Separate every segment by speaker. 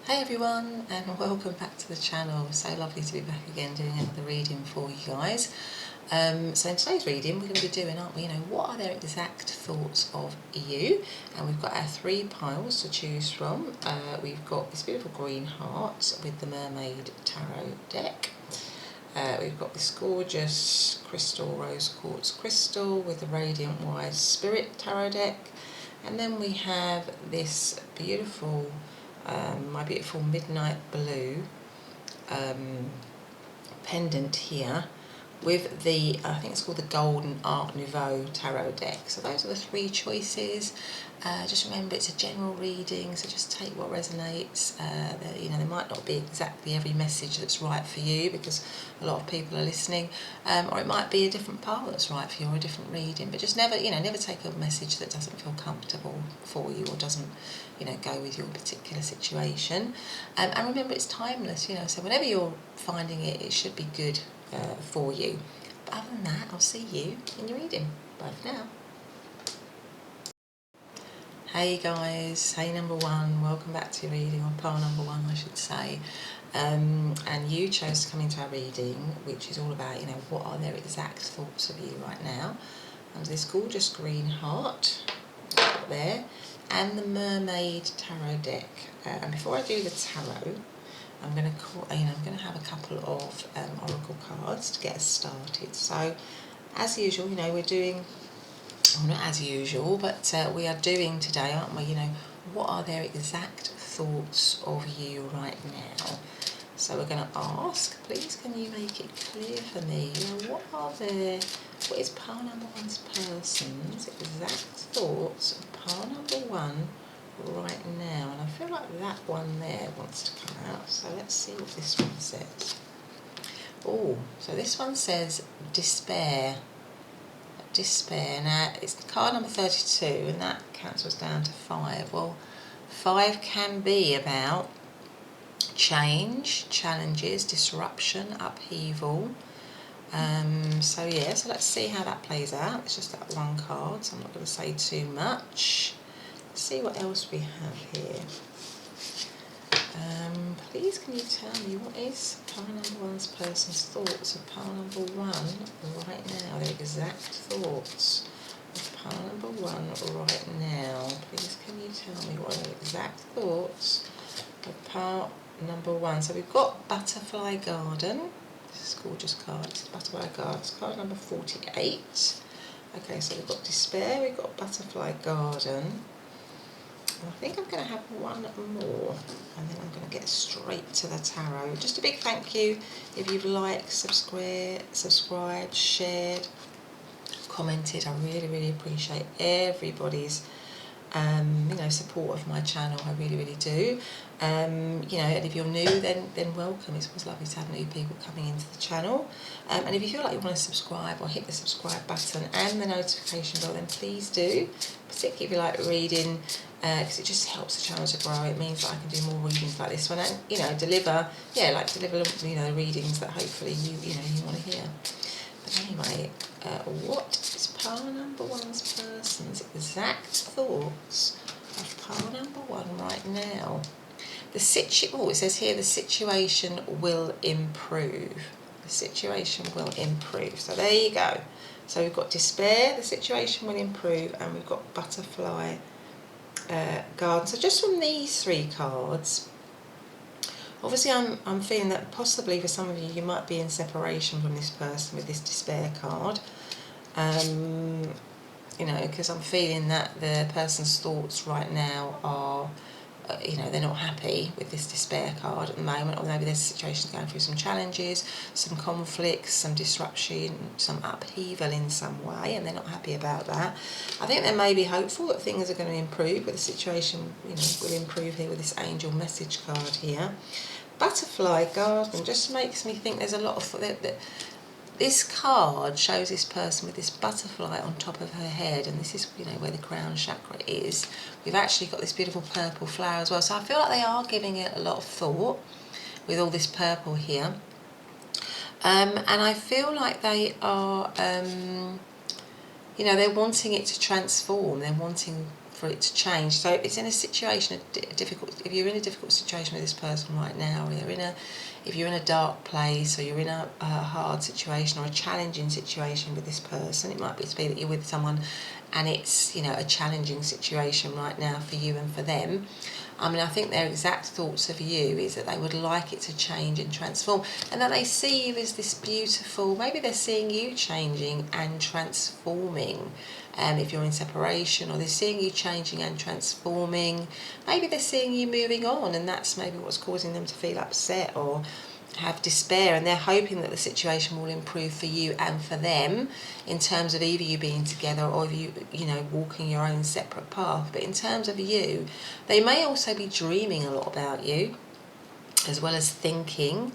Speaker 1: Hey everyone, and welcome back to the channel. So lovely to be back again doing another reading for you guys. So in today's reading we're going to be doing, aren't we, what are their exact thoughts of you? And we've got our 3 piles to choose from. We've got this beautiful green heart with the Mermaid tarot deck. We've got this gorgeous crystal, rose quartz crystal with the Radiant Wise Spirit tarot deck. And then we have this beautiful my beautiful midnight blue pendant here with the, I think it's called the Golden Art Nouveau tarot deck. So those are the 3 choices. Just remember it's a general reading, so just take what resonates. There might not be exactly every message that's right for you because a lot of people are listening, or it might be a different part that's right for you or a different reading. But just never take a message that doesn't feel comfortable for you or doesn't, go with your particular situation. And remember, it's timeless. So whenever you're finding it, it should be good for you. But other than that, I'll see you in your reading. Bye for now. Hey guys, hey number 1, welcome back to your reading, or pile number 1 I should say. And you chose to come into our reading, which is all about, what are their exact thoughts of you right now. And this gorgeous green heart there, and the Mermaid tarot deck. And before I do the tarot, I'm going to have a couple of oracle cards to get us started. So, as usual, we're doing, well, not as usual, but we are doing today, aren't we? What are their exact thoughts of you right now? So we're going to ask, please can you make it clear for me, what is pile number 1's person's exact thoughts of pile number 1 right now? And I feel like that one there wants to come out, so let's see what this one says. Oh, so this one says despair. Now it's card number 32 and that cancels down to 5. Well, 5 can be about change, challenges, disruption, upheaval. So let's see how that plays out. It's just that one card, so I'm not going to say too much. Let's see what else we have here. Please can you tell me what is pile number 1's person's thoughts of pile number 1 right now, their exact thoughts of pile number 1 right now. Please can you tell me what are their exact thoughts of pile number 1. So we've got Butterfly Garden. This is a gorgeous card. It's Butterfly Garden. It's card number 48. Okay, so we've got despair, we've got Butterfly Garden. I think I'm going to have one more and then I'm going to get straight to the tarot. Just a big thank you if you've liked, subscribed, shared, commented. I really appreciate everybody's support of my channel. I really do. And if you're new, then welcome. It's always lovely to have new people coming into the channel. And if you feel like you want to subscribe or hit the subscribe button and the notification bell, then please do. Particularly if you like reading, because it just helps the channel to grow. It means that I can do more readings like this one, and deliver readings that hopefully you want to hear. But anyway, what is pile number 1's person's exact thoughts of pile number 1 right now? It says here the situation will improve. The situation will improve. So there you go. So we've got despair, the situation will improve, and we've got Butterfly Garden. So just from these 3 cards, obviously I'm feeling that possibly for some of you, you might be in separation from this person with this despair card. Because I'm feeling that the person's thoughts right now are, they're not happy with this despair card at the moment, or maybe there's a situation going through some challenges, some conflicts, some disruption, some upheaval in some way, and they're not happy about that. I think they may be hopeful that things are going to improve, but the situation, will improve here with this angel message card here. Butterfly Garden just makes me think there's a lot of this card shows this person with this butterfly on top of her head, and this is where the crown chakra is. We've actually got this beautiful purple flower as well, so I feel like they are giving it a lot of thought with all this purple here, and I feel like they are they're wanting it to transform. They're wanting for it to change. So if it's in a situation, if you're in a difficult situation with this person right now, or if you're in a dark place, or you're in a hard situation or a challenging situation with this person, it might be that you're with someone and it's, you know, a challenging situation right now for you and for them. I mean, I think their exact thoughts of you is that they would like it to change and transform, and that they see you as this beautiful, maybe they're seeing you changing and transforming if you're in separation, or they're seeing you changing and transforming. Maybe they're seeing you moving on, and that's maybe what's causing them to feel upset or have despair, and they're hoping that the situation will improve for you and for them in terms of either you being together or you know, walking your own separate path. But in terms of you, they may also be dreaming a lot about you, as well as thinking,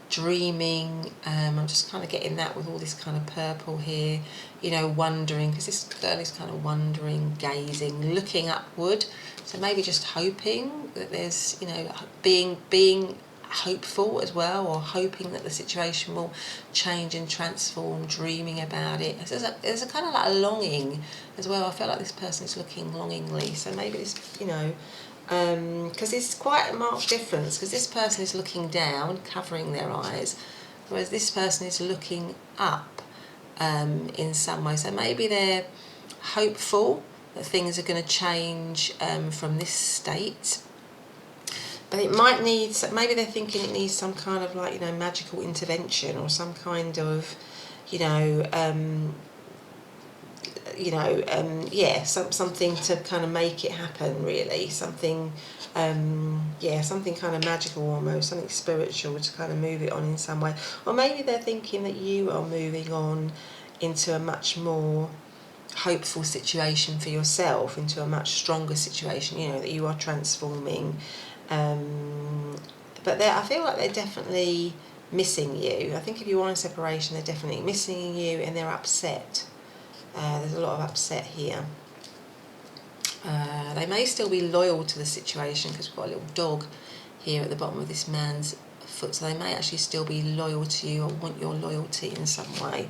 Speaker 1: dreaming. I'm just kind of getting that with all this kind of purple here, you know, wondering, because this girl is kind of wondering, gazing, looking upward. So maybe just hoping that there's, you know, being hopeful as well, or hoping that the situation will change and transform, dreaming about it. There's a kind of like a longing as well. I feel like this person is looking longingly. So maybe this, you know, because it's quite a marked difference, because this person is looking down, covering their eyes, whereas this person is looking up in some way. So maybe they're hopeful that things are going to change from this state. But it might need, maybe they're thinking it needs some kind of like, you know, magical intervention, or some kind of, you know, yeah, something to kind of make it happen, really. Something, yeah, something kind of magical almost, something spiritual to kind of move it on in some way. Or maybe they're thinking that you are moving on into a much more hopeful situation for yourself, into a much stronger situation, you know, that you are transforming. But I feel like they're definitely missing you. I think if you are in separation, they're definitely missing you, and they're upset. There's a lot of upset here. They may still be loyal to the situation, because we've got a little dog here at the bottom of this man's foot, so they may actually still be loyal to you or want your loyalty in some way.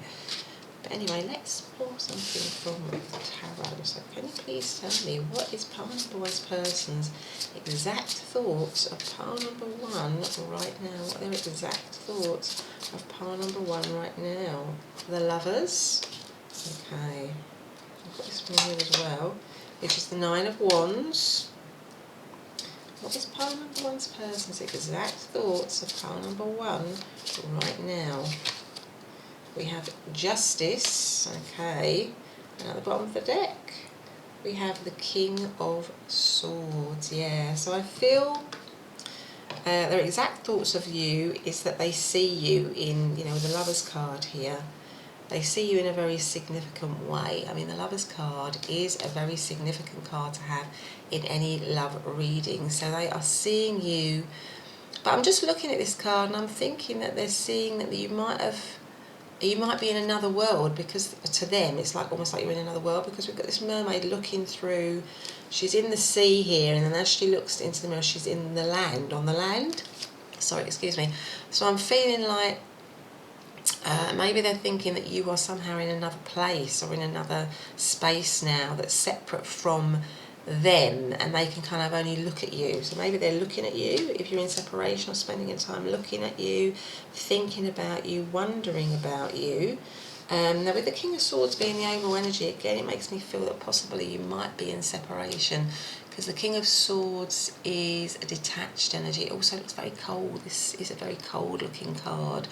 Speaker 1: But anyway, let's pull something from the tarot. So can you please tell me, what is pile number one's person's exact thoughts of pile number one right now? What are their exact thoughts of pile number one right now? The Lovers. Okay. I've got this one here as well, which is the Nine of Wands. What is pile number one's person's exact thoughts of pile number one right now? We have Justice, okay, and at the bottom of the deck we have the King of Swords. Yeah, so I feel their exact thoughts of you is that they see you in, you know, the Lovers card here, they see you in a very significant way. I mean, the Lovers card is a very significant card to have in any love reading. So they are seeing you, but I'm just looking at this card and I'm thinking that they're seeing that you might be in another world, because to them it's like almost like you're in another world, because we've got this mermaid looking through. She's in the sea here, and then as she looks into the mirror, she's in the land, on the land. Sorry, excuse me. So I'm feeling like maybe they're thinking that you are somehow in another place or in another space now that's separate from them, and they can kind of only look at you. So maybe they're looking at you if you're in separation, or spending your time looking at you, thinking about you, wondering about you. Now with the King of Swords being the overall energy, again it makes me feel that possibly you might be in separation, because the King of Swords is a detached energy. It also looks very cold. This is a very cold looking card.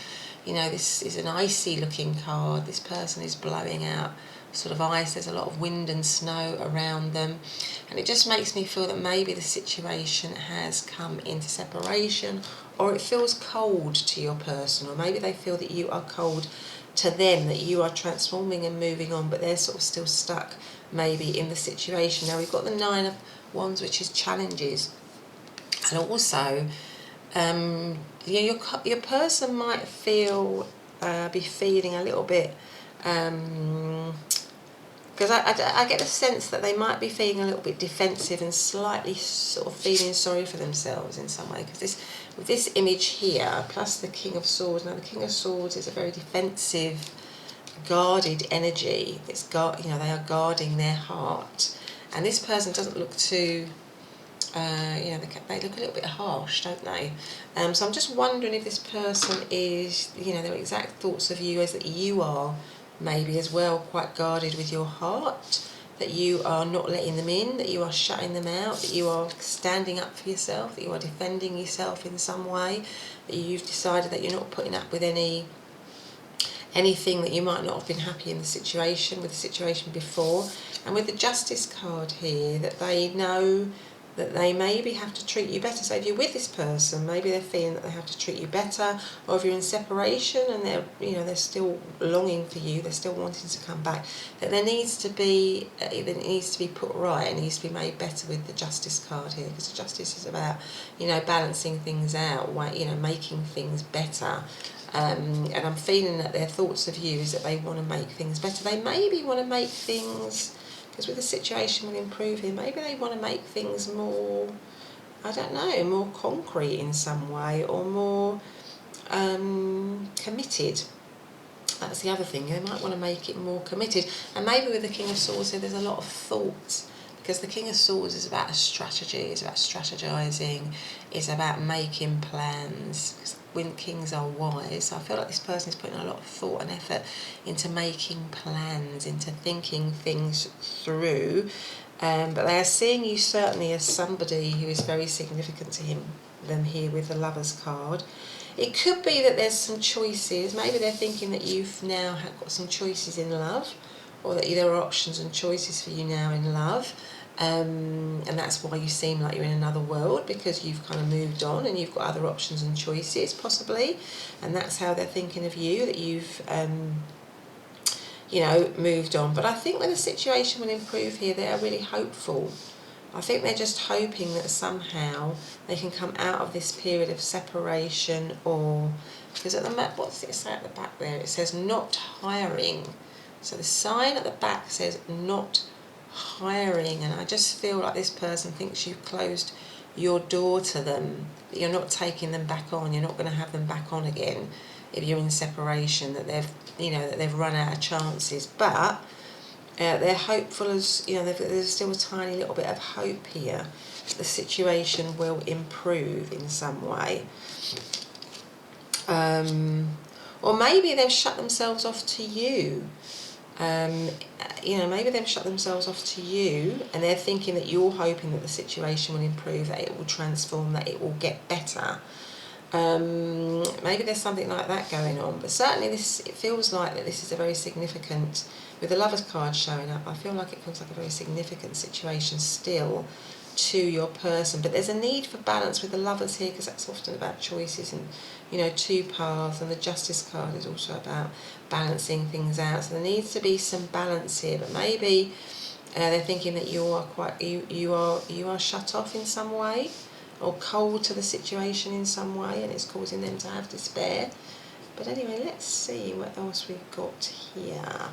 Speaker 1: You know, this is an icy looking card. This person is blowing out sort of ice. There's a lot of wind and snow around them, and it just makes me feel that maybe the situation has come into separation, or it feels cold to your person, or maybe they feel that you are cold to them, that you are transforming and moving on, but they're sort of still stuck maybe in the situation. Now we've got the Nine of Wands, which is challenges, and also yeah, your person might be feeling a little bit, because I get the sense that they might be feeling a little bit defensive and slightly sort of feeling sorry for themselves in some way, because with this image here plus the King of Swords. Now the King of Swords is a very defensive, guarded energy. It's you know, they are guarding their heart, And this person doesn't look too, they look a little bit harsh, don't they? So I'm just wondering if this person is, their exact thoughts of you is that you are maybe as well quite guarded with your heart, that you are not letting them in, that you are shutting them out, that you are standing up for yourself, that you are defending yourself in some way, that you've decided that you're not putting up with anything that you might not have been happy in the situation, with the situation before. And with the Justice card here, that they know that they maybe have to treat you better. So if you're with this person, maybe they're feeling that they have to treat you better, or if you're in separation and they're still longing for you, they're still wanting to come back, that it needs to be put right, it needs to be made better with the Justice card here, because the Justice is about, balancing things out, making things better. And I'm feeling that their thoughts of you is that they want to make things better. They maybe want to make things, because with the situation will improve here, maybe they want to make things more, I don't know, more concrete in some way, or more committed. That's the other thing, they might want to make it more committed. And maybe with the King of Swords here, there's a lot of thought, because the King of Swords is about a strategy, it's about strategizing, it's about making plans. When kings are wise, so I feel like this person is putting a lot of thought and effort into making plans, into thinking things through, but they are seeing you certainly as somebody who is very significant to them here with the Lovers card. It could be that there's some choices, maybe they're thinking that you've now got some choices in love, or that there are options and choices for you now in love. And that's why you seem like you're in another world, because you've kind of moved on and you've got other options and choices possibly, and that's how they're thinking of you, that you've moved on. But I think when the situation will improve here, they are really hopeful. I think they're just hoping that somehow they can come out of this period of separation, or because at the what's it say at the back there? It says not hiring. So the sign at the back says not hiring, and I just feel like this person thinks you've closed your door to them, that you're not taking them back on, you're not going to have them back on again if you're in separation, that they've run out of chances. But they're hopeful, as there's still a tiny little bit of hope here that the situation will improve in some way. Or maybe they've shut themselves off to you. Maybe they've shut themselves off to you, and they're thinking that you're hoping that the situation will improve, that it will transform, that it will get better. Maybe there's something like that going on, but certainly it feels like that this is a very significant, with the Lovers card showing up, I feel like it feels like a very significant situation still to your person. But there's a need for balance with the Lovers here, because that's often about choices and two paths, and the Justice card is also about balancing things out. So there needs to be some balance here, but maybe they're thinking that you are shut off in some way, or cold to the situation in some way, and it's causing them to have despair. But anyway, let's see what else we've got here.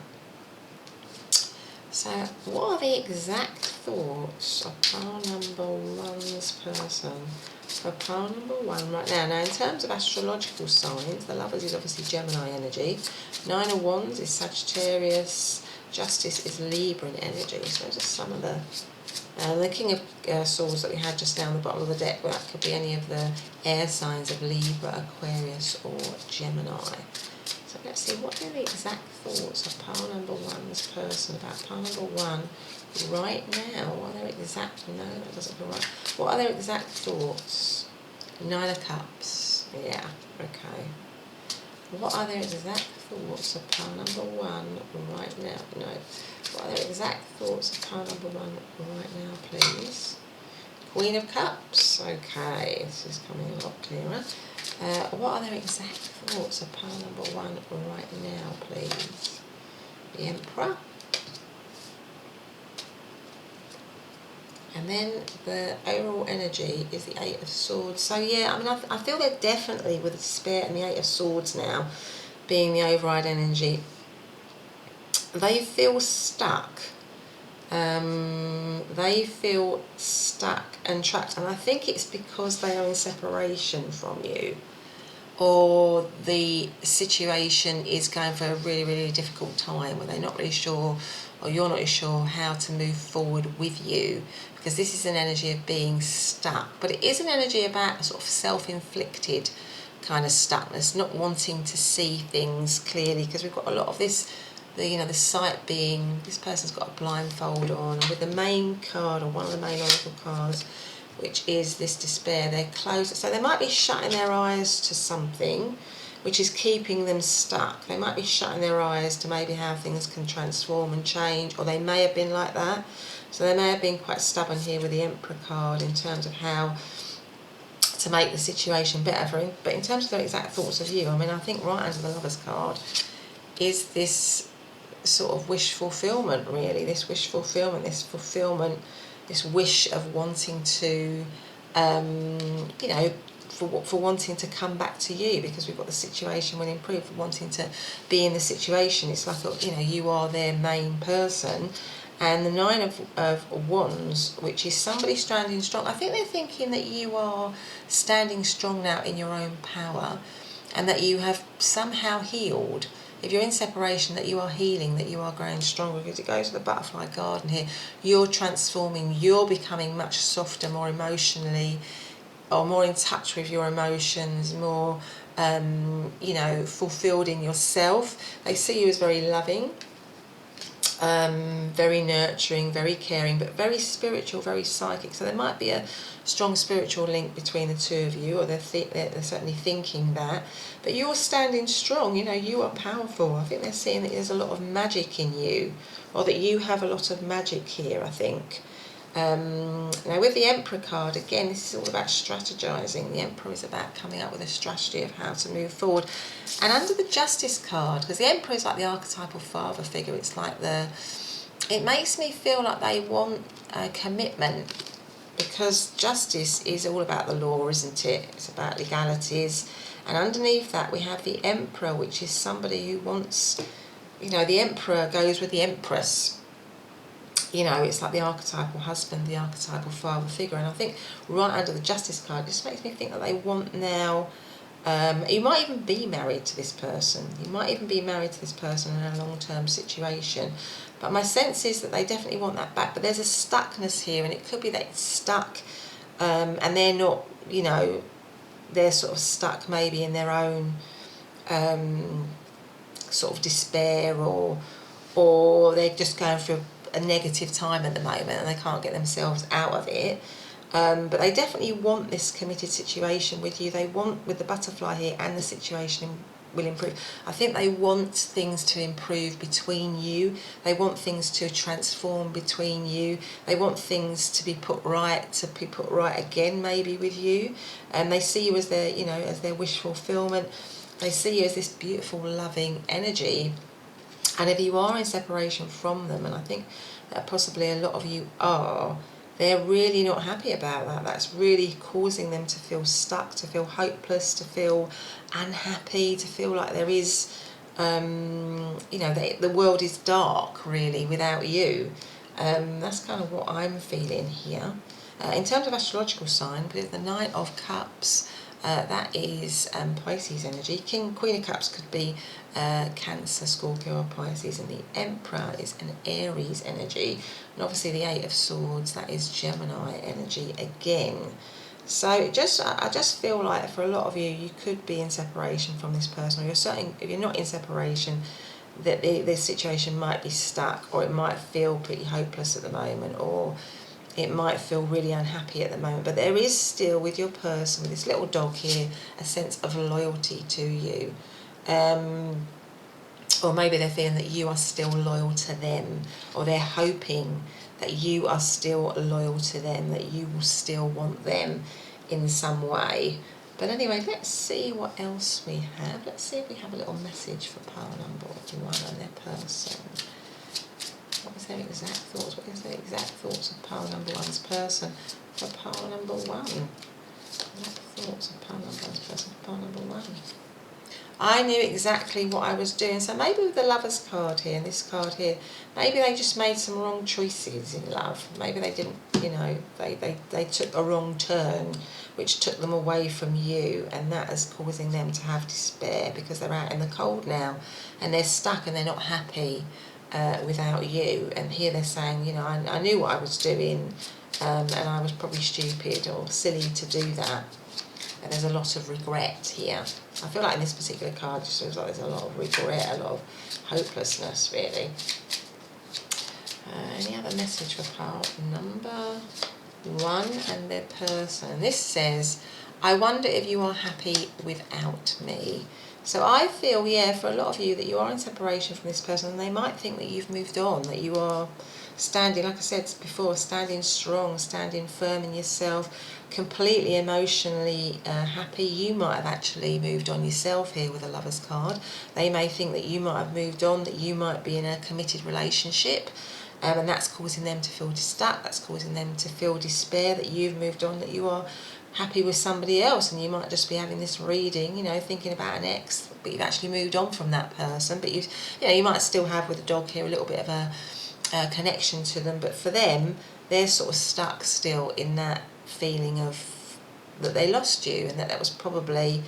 Speaker 1: So what are the exact thoughts of pile number one's person for pile number one right now? Now, in terms of astrological signs, the Lovers is obviously Gemini energy, Nine of Wands is Sagittarius, Justice is Libran energy. So those are some of the King of Swords that we had just down the bottom of the deck. Well, that could be any of the air signs of Libra, Aquarius or Gemini. So let's see, what are the exact thoughts of pile number one's person about pile number one right now? What are their exact, no, that doesn't feel right. What are their exact thoughts? Nine of Cups, yeah, okay. What are their exact thoughts of pile number one right now? No. What are their exact thoughts of pile number one right now, please? Queen of Cups, okay, this is coming a lot clearer. What are their exact thoughts of pile number one right now, please? The Emperor. And then the overall energy is the Eight of Swords. So yeah, I mean, I feel they're definitely, with the Despair and the Eight of Swords now being the override energy, they feel stuck. They feel stuck and trapped, and I think it's because they are in separation from you, or the situation is going for a really, really difficult time where they're not really sure or you're not sure how to move forward with you, because this is an energy of being stuck. But it is an energy about sort of self-inflicted kind of stuckness, not wanting to see things clearly, because we've got a lot of this, the sight being, this person's got a blindfold on, and with the main card, or one of the main oracle cards, which is this despair, they're closed. So they might be shutting their eyes to something which is keeping them stuck. They might be shutting their eyes to maybe how things can transform and change, or they may have been like that. So they may have been quite stubborn here with the Emperor card in terms of how to make the situation better. But in terms of the exact thoughts of you, I mean, I think right under the Lovers card is this sort of wish fulfillment, really. This wish fulfillment, this wish of wanting to, for wanting to come back to you, because we've got the situation will improve, for wanting to be in the situation. It's like, you are their main person. And the Nine of Wands, which is somebody standing strong. I think they're thinking that you are standing strong now in your own power, and that you have somehow healed. If you're in separation, that you are healing, that you are growing stronger, because it goes to the butterfly garden here. You're transforming, you're becoming much softer, more emotionally, or more in touch with your emotions, more, fulfilled in yourself. They see you as very loving, very nurturing, very caring, but very spiritual, very psychic. So there might be a strong spiritual link between the two of you, or they're certainly thinking that. But you're standing strong, you are powerful. I think they're seeing that there's a lot of magic in you, or that you have a lot of magic here, I think. Now with the Emperor card, again, this is all about strategizing. The Emperor is about coming up with a strategy of how to move forward. And under the Justice card, because the Emperor is like the archetypal father figure, it's like it makes me feel like they want a commitment, because justice is all about the law, isn't it? It's about legalities. And underneath that we have the Emperor, which is somebody who wants, the Emperor goes with the Empress. It's like the archetypal husband, the archetypal father figure. And I think right under the Justice card, this makes me think that they want now, you might even be married to this person. You might even be married to this person in a long-term situation. But my sense is that they definitely want that back. But there's a stuckness here, and it could be that it's stuck, and they're not, they're sort of stuck maybe in their own sort of despair, or they're just going through a negative time at the moment and they can't get themselves out of it. But they definitely want this committed situation with you. They want, with the butterfly here, and the situation will improve. I think they want things to improve between you. They want things to transform between you. They want things to be put right again, maybe with you. And they see you as their, as their wish fulfillment. They see you as this beautiful, loving energy. And if you are in separation from them, and I think that possibly a lot of you are, they're really not happy about that. That's really causing them to feel stuck, to feel hopeless, to feel unhappy, to feel like there is, the world is dark, really, without you. That's kind of what I'm feeling here. In terms of astrological sign, with the Knight of Cups, that is Pisces energy. Queen of Cups could be Cancer, Scorpio or Pisces, and the Emperor is an Aries energy. And obviously the Eight of Swords, that is Gemini energy again. So I just feel like for a lot of you, you could be in separation from this person, or if you're not in separation, that this situation might be stuck, or it might feel pretty hopeless at the moment, or it might feel really unhappy at the moment. But there is still, with your person, with this little dog here, a sense of loyalty to you. Or maybe they're feeling that you are still loyal to them, or they're hoping that you are still loyal to them, that you will still want them in some way. But anyway, let's see what else we have. Let's see if we have a little message for pile number 1 and their person. What was their exact thoughts? What is their exact thoughts of pile number 1's person for pile number 1? What thoughts of pile number 1's person for pile number 1? I knew exactly what I was doing. So maybe with the Lovers card here and this card here, maybe they just made some wrong choices in love. Maybe they didn't, they took a wrong turn, which took them away from you, and that is causing them to have despair, because they're out in the cold now and they're stuck and they're not happy. without you. And here they're saying, you know, I knew what I was doing, and I was probably stupid or silly to do that. And there's a lot of regret here. I feel like in this particular card, it just feels like there's a lot of regret, a lot of hopelessness, really. Any other message for pile number 1 and their person? This says, I wonder if you are happy without me. So I feel, yeah, for a lot of you that you are in separation from this person, and they might think that you've moved on, that you are standing, like I said before, standing strong, standing firm in yourself, completely emotionally happy. You might have actually moved on yourself here with a Lover's card. They may think that you might have moved on, that you might be in a committed relationship, and that's causing them to feel stuck, that's causing them to feel despair that you've moved on, that you are happy with somebody else. And you might just be having this reading, you know, thinking about an ex, but you've actually moved on from that person. But you know, you might still have with the dog here a little bit of a connection to them, but for them, they're sort of stuck still in that feeling of that they lost you, and that was probably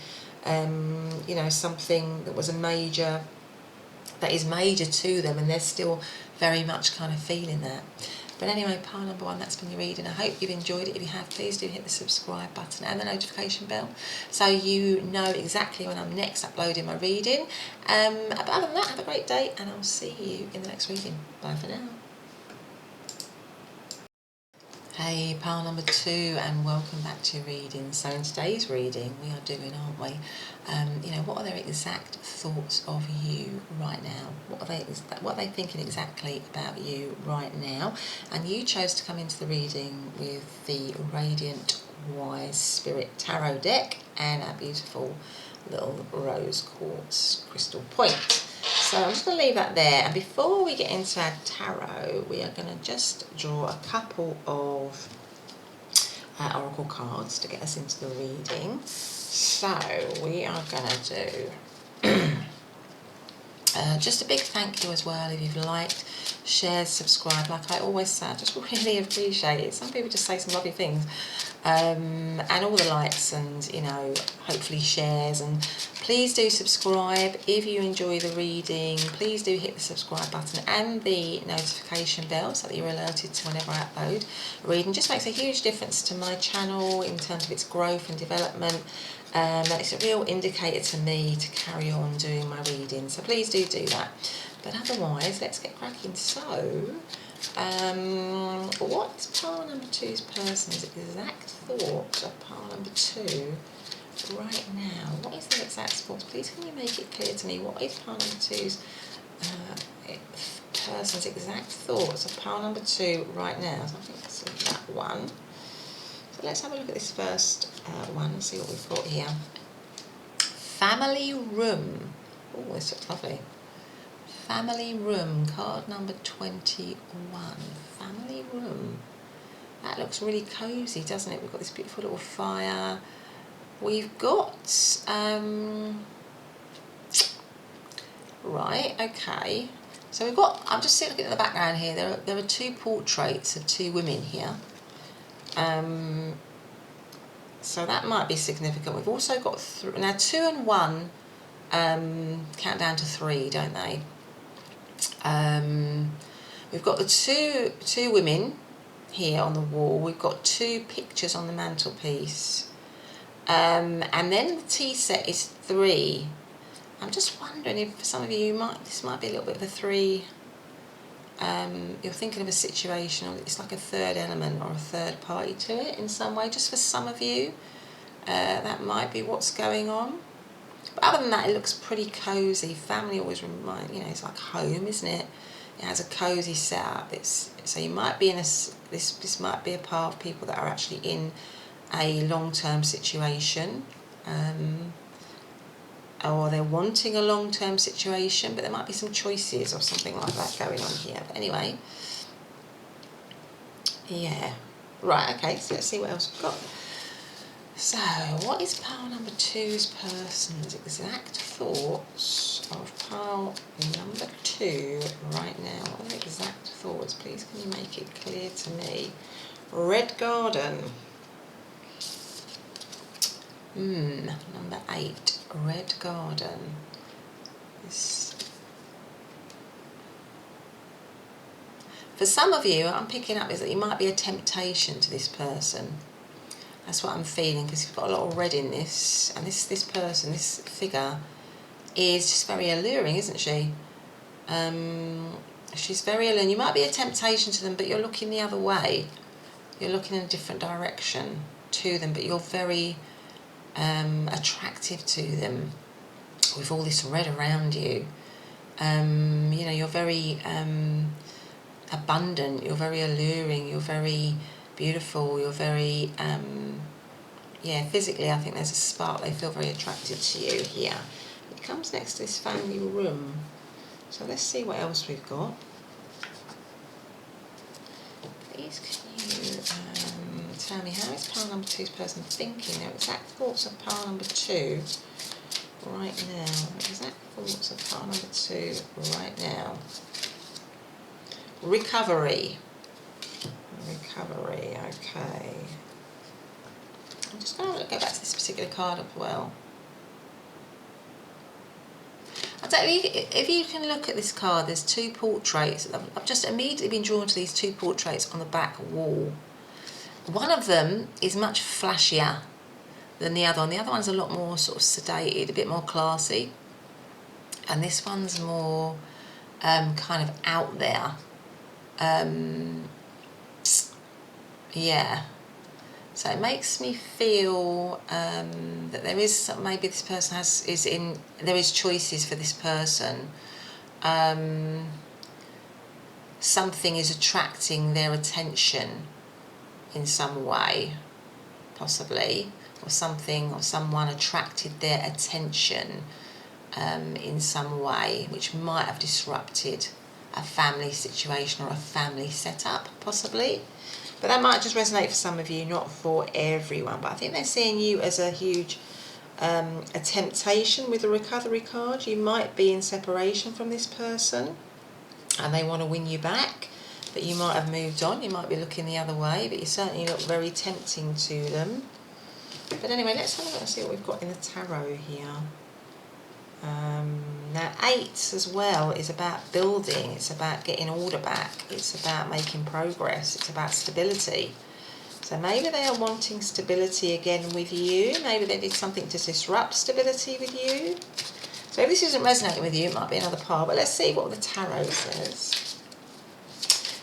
Speaker 1: you know, something that was that is major to them, and they're still very much kind of feeling that. But anyway, pile number 1, that's been your reading. I hope you've enjoyed it. If you have, please do hit the subscribe button and the notification bell so you know exactly when I'm next uploading my reading. But other than that, have a great day, and I'll see you in the next reading. Bye for now. Hey, pile number 2, and welcome back to your reading. So in today's reading, we are doing, aren't we? You know, what are their exact thoughts of you right now? What are they thinking exactly about you right now? And you chose to come into the reading with the Radiant Wise Spirit Tarot deck and a beautiful little rose quartz crystal point. So I'm just going to leave that there, and before we get into our tarot, we are going to just draw a couple of oracle cards to get us into the reading. So we are going to do just a big thank you as well if you've liked, shared, subscribed. Like I always say, I just really appreciate it. Some people just say some lovely things, and all the likes and, you know, hopefully shares. And please do subscribe if you enjoy the reading. Please do hit the subscribe button and the notification bell so that you're alerted to whenever I upload a reading. Just makes a huge difference to my channel in terms of its growth and development. It's a real indicator to me to carry on doing my reading, so please do that. But otherwise, let's get cracking. So what is pile number 2's person's exact thought of pile number 2 right now? What is their exact thoughts? Please can you make it clear to me, what is pile number 2's person's exact thoughts of pile number 2 right now? So I think that's that one. So let's have a look at this first one and see what we've got here. Family room. Oh, this looks lovely. Family room, card number 21. Family room. That looks really cozy, doesn't it? We've got this beautiful little fire. We've got right, okay. So we've got, I'm just looking at the background here. There are 2 portraits of 2 women here. So that might be significant. We've also got now 2 and 1 count down to 3, don't they? We've got the two women here on the wall. We've got 2 pictures on the mantelpiece, and then the tea set is 3. I'm just wondering if for some of you, this might be a little bit of a 3. You're thinking of a situation, or it's like a third element or a third party to it in some way. Just for some of you, that might be what's going on. But other than that, it looks pretty cozy. Family always remind, you know, it's like home, isn't it? It has a cozy setup. So you might be in this might be a part of people that are actually in a long-term situation, or they're wanting a long-term situation, but there might be some choices or something like that going on here. But anyway, yeah, right, okay, so let's see what else we've got. So what is pile number 2's person's exact thoughts of pile number 2 right now? What are the exact thoughts? Please can you make it clear to me? Red garden. Number 8, red garden. For some of you, I'm picking up is that you might be a temptation to this person. That's what I'm feeling, because you've got a lot of red in this, and this person, this figure, is just very alluring, isn't she? She's very alluring. You might be a temptation to them, but you're looking the other way. You're looking in a different direction to them, but you're very attractive to them with all this red around you. You know, you're very abundant, you're very alluring, you're very beautiful, you're very, yeah, physically I think there's a spark. They feel very attracted to you here. It comes next to this family room. So let's see what else we've got. Please can you tell me, how is pile number 2's person thinking? Their exact thoughts of pile number 2 right now. Exact thoughts of pile number 2 right now. Recovery. Recovery, okay. I'm just going to go back to this particular card as well. I don't know if you can look at this card, there's 2 portraits. I've just immediately been drawn to these 2 portraits on the back wall. One of them is much flashier than the other one. The other one's a lot more sort of sedated, a bit more classy. And this one's more kind of out there. Yeah. So it makes me feel that there is maybe this person there is choices for this person. Something is attracting their attention in some way, possibly, or something or someone attracted their attention in some way, which might have disrupted a family situation or a family setup, possibly. But that might just resonate for some of you, not for everyone. But I think they're seeing you as a huge a temptation with the recovery card. You might be in separation from this person and they want to win you back, but you might have moved on. You might be looking the other way, but you certainly look very tempting to them. But anyway, let's have a look and see what we've got in the tarot here. Now 8 as well is about building, it's about getting order back, it's about making progress, it's about stability. So maybe they are wanting stability again with you, maybe they did something to disrupt stability with you. So if this isn't resonating with you, it might be another part, but let's see what the tarot says.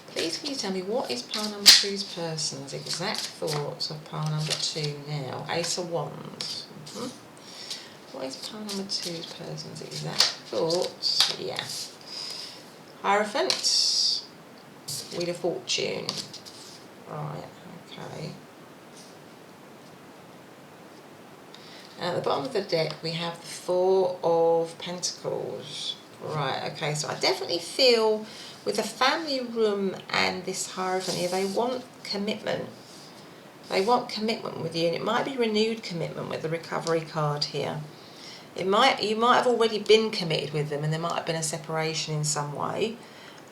Speaker 1: Please can you tell me, what is pile number 2's person's exact thoughts of pile number 2 now? Ace of Wands. What is pile number 2's person's exact thoughts? Yeah. Hierophant. Wheel of Fortune. Right, okay. And at the bottom of the deck we have the 4 of Pentacles. Right, okay, so I definitely feel with the family room and this Hierophant here, they want commitment. They want commitment with you, and it might be renewed commitment with the recovery card here. You might have already been committed with them and there might have been a separation in some way,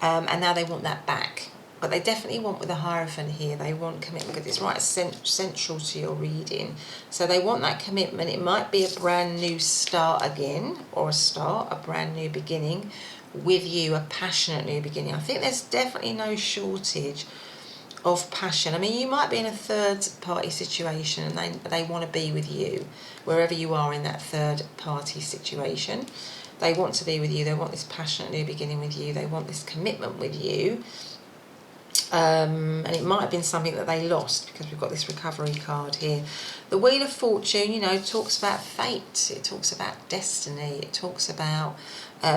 Speaker 1: and now they want that back. But they definitely want, with the Hierophant here, they want commitment because it's right central to your reading. So they want that commitment. It might be a brand new start again, or a brand new beginning with you, a passionate new beginning. I think there's definitely no shortage of passion. I mean, you might be in a third party situation and they want to be with you wherever you are in that third party situation. They want to be with you, they want this passionate new beginning with you, they want this commitment with you, and it might have been something that they lost because we've got this recovery card here. The Wheel of Fortune, you know, talks about fate, it talks about destiny, it talks about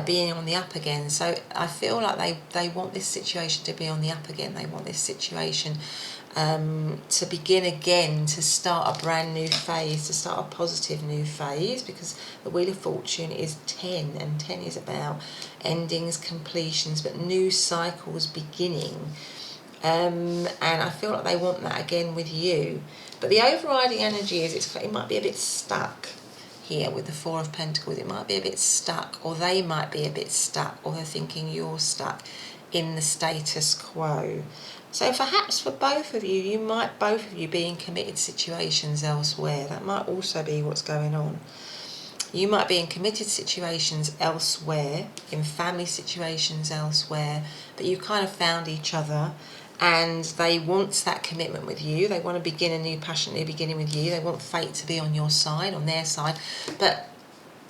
Speaker 1: being on the up again. So I feel like they want this situation to be on the up again. They want this situation to begin again, to start a brand new phase, to start a positive new phase, because the Wheel of Fortune is 10, and 10 is about endings, completions, but new cycles beginning. And I feel like they want that again with you. But the overriding energy is it might be a bit stuck here with the 4 of Pentacles. It might be a bit stuck, or they might be a bit stuck, or they're thinking you're stuck in the status quo. So perhaps for both of you, both of you be in committed situations elsewhere. That might also be what's going on. You might be in committed situations elsewhere, in family situations elsewhere, but you kind of found each other and they want that commitment with you. They want to begin a new passionate new beginning with you. They want fate to be on your side, on their side. But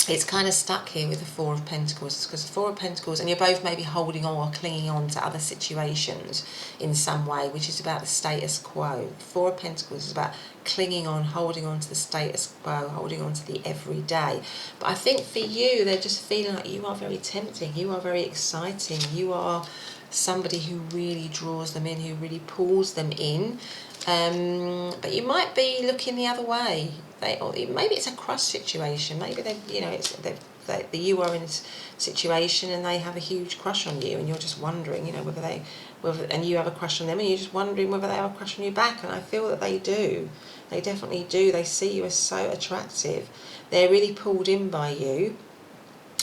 Speaker 1: it's kind of stuck here with the Four of Pentacles, because the Four of Pentacles, and you're both maybe holding on or clinging on to other situations in some way, which is about the status quo. Four of Pentacles is about clinging on, holding on to the status quo, holding on to the everyday. But I think for you, they're just feeling like you are very tempting, you are very exciting, you are somebody who really draws them in, who really pulls them in. But you might be looking the other way. Maybe it's a crush situation. Maybe you are in a situation and they have a huge crush on you, and you're just wondering, and you have a crush on them, and you're just wondering whether they have a crush on you back. And I feel that they do. They definitely do. They see you as so attractive. They're really pulled in by you.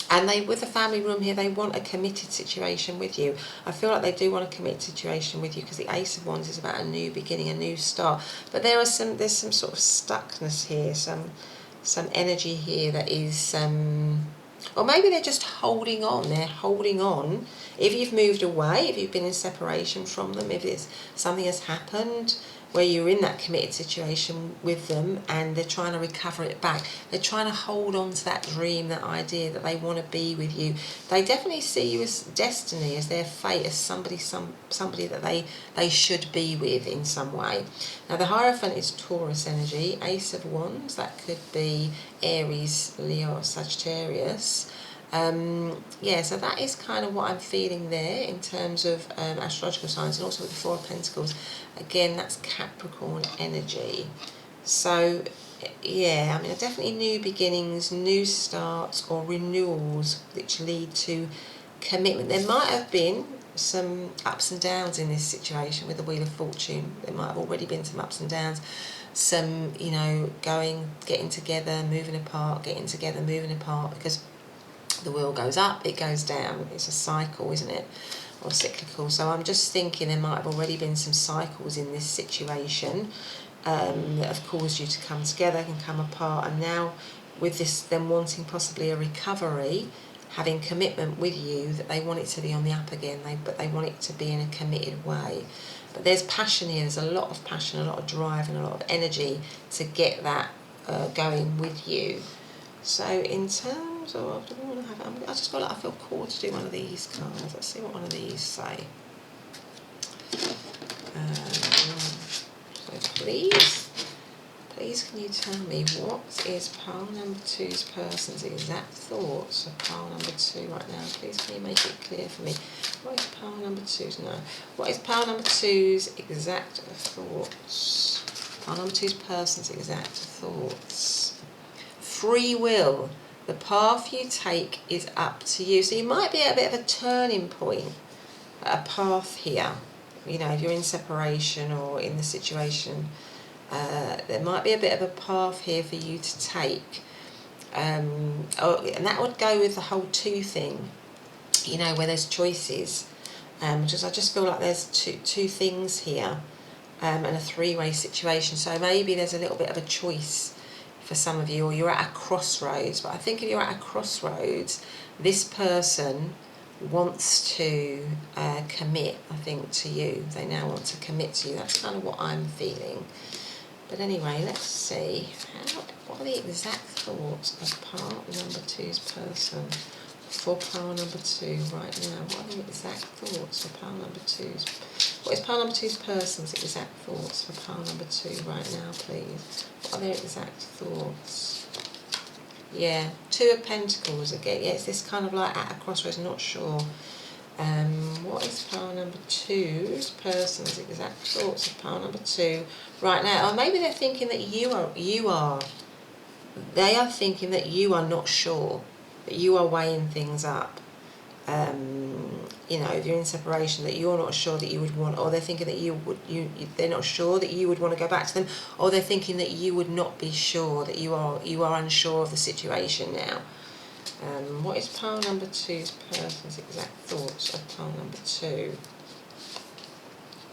Speaker 1: And with the family room here, they want a committed situation with you. I feel like they do want a committed situation with you, because the Ace of Wands is about a new beginning, a new start. But there's some sort of stuckness here, some energy here that is, or maybe they're just holding on. They're holding on. If you've moved away, if you've been in separation from them, if something has happened where you're in that committed situation with them and they're trying to recover it back. They're trying to hold on to that dream, that idea that they want to be with you. They definitely see you as destiny, as their fate, as somebody that they should be with in some way. Now the Hierophant is Taurus energy. Ace of Wands, that could be Aries, Leo, Sagittarius. So that is kind of what I'm feeling there in terms of astrological signs, and also with the Four of Pentacles. Again, that's Capricorn energy. So, yeah, I mean, definitely new beginnings, new starts, or renewals which lead to commitment. There might have been some ups and downs in this situation with the Wheel of Fortune. There might have already been some ups and downs. Some, getting together, moving apart, getting together, moving apart, because the wheel goes up, it goes down. It's a cycle, isn't it? Or cyclical. So I'm just thinking there might have already been some cycles in this situation that have caused you to come together and come apart. And now with this, them wanting possibly a recovery, having commitment with you, that they want it to be on the up again, but they want it to be in a committed way. But there's passion here. There's a lot of passion, a lot of drive, and a lot of energy to get that going with you. So in terms of, do we want to have it? I just feel like I feel called to do one of these cards. Let's see what one of these say. So please can you tell me what is pile number two's person's exact thoughts of pile number two right now? Please can you make it clear for me? What is pile number two's? No. What is pile number two's exact thoughts? Pile number two's person's exact thoughts. Free will. The path you take is up to you. So you might be at a bit of a turning point, a path here. If you're in separation or in the situation, there might be a bit of a path here for you to take. And that would go with the whole two thing, where there's choices. I just feel like there's two things here, and a three-way situation. So maybe there's a little bit of a choice for some of you, or you're at a crossroads. But I think if you're at a crossroads, this person wants to commit, I think, to you. They now want to commit to you. That's kind of what I'm feeling. But anyway, let's see. What are the exact thoughts of pile number two's person for pile number two right now? What are the exact thoughts for pile number two's? What is pile number two's person's exact thoughts for pile number two right now, please? What are their exact thoughts? Yeah, Two of Pentacles again. Yeah, it's this kind of like at a crossroads, not sure. What is pile number two's person's exact thoughts of pile number two right now? Or maybe they're thinking that they are thinking that you are not sure, that you are weighing things up. If you're in separation, that you're not sure that you would want, or they're thinking that they're not sure that you would want to go back to them, or they're thinking that you would not be sure, that you are unsure of the situation now. What is pile number two's person's exact thoughts of pile number two?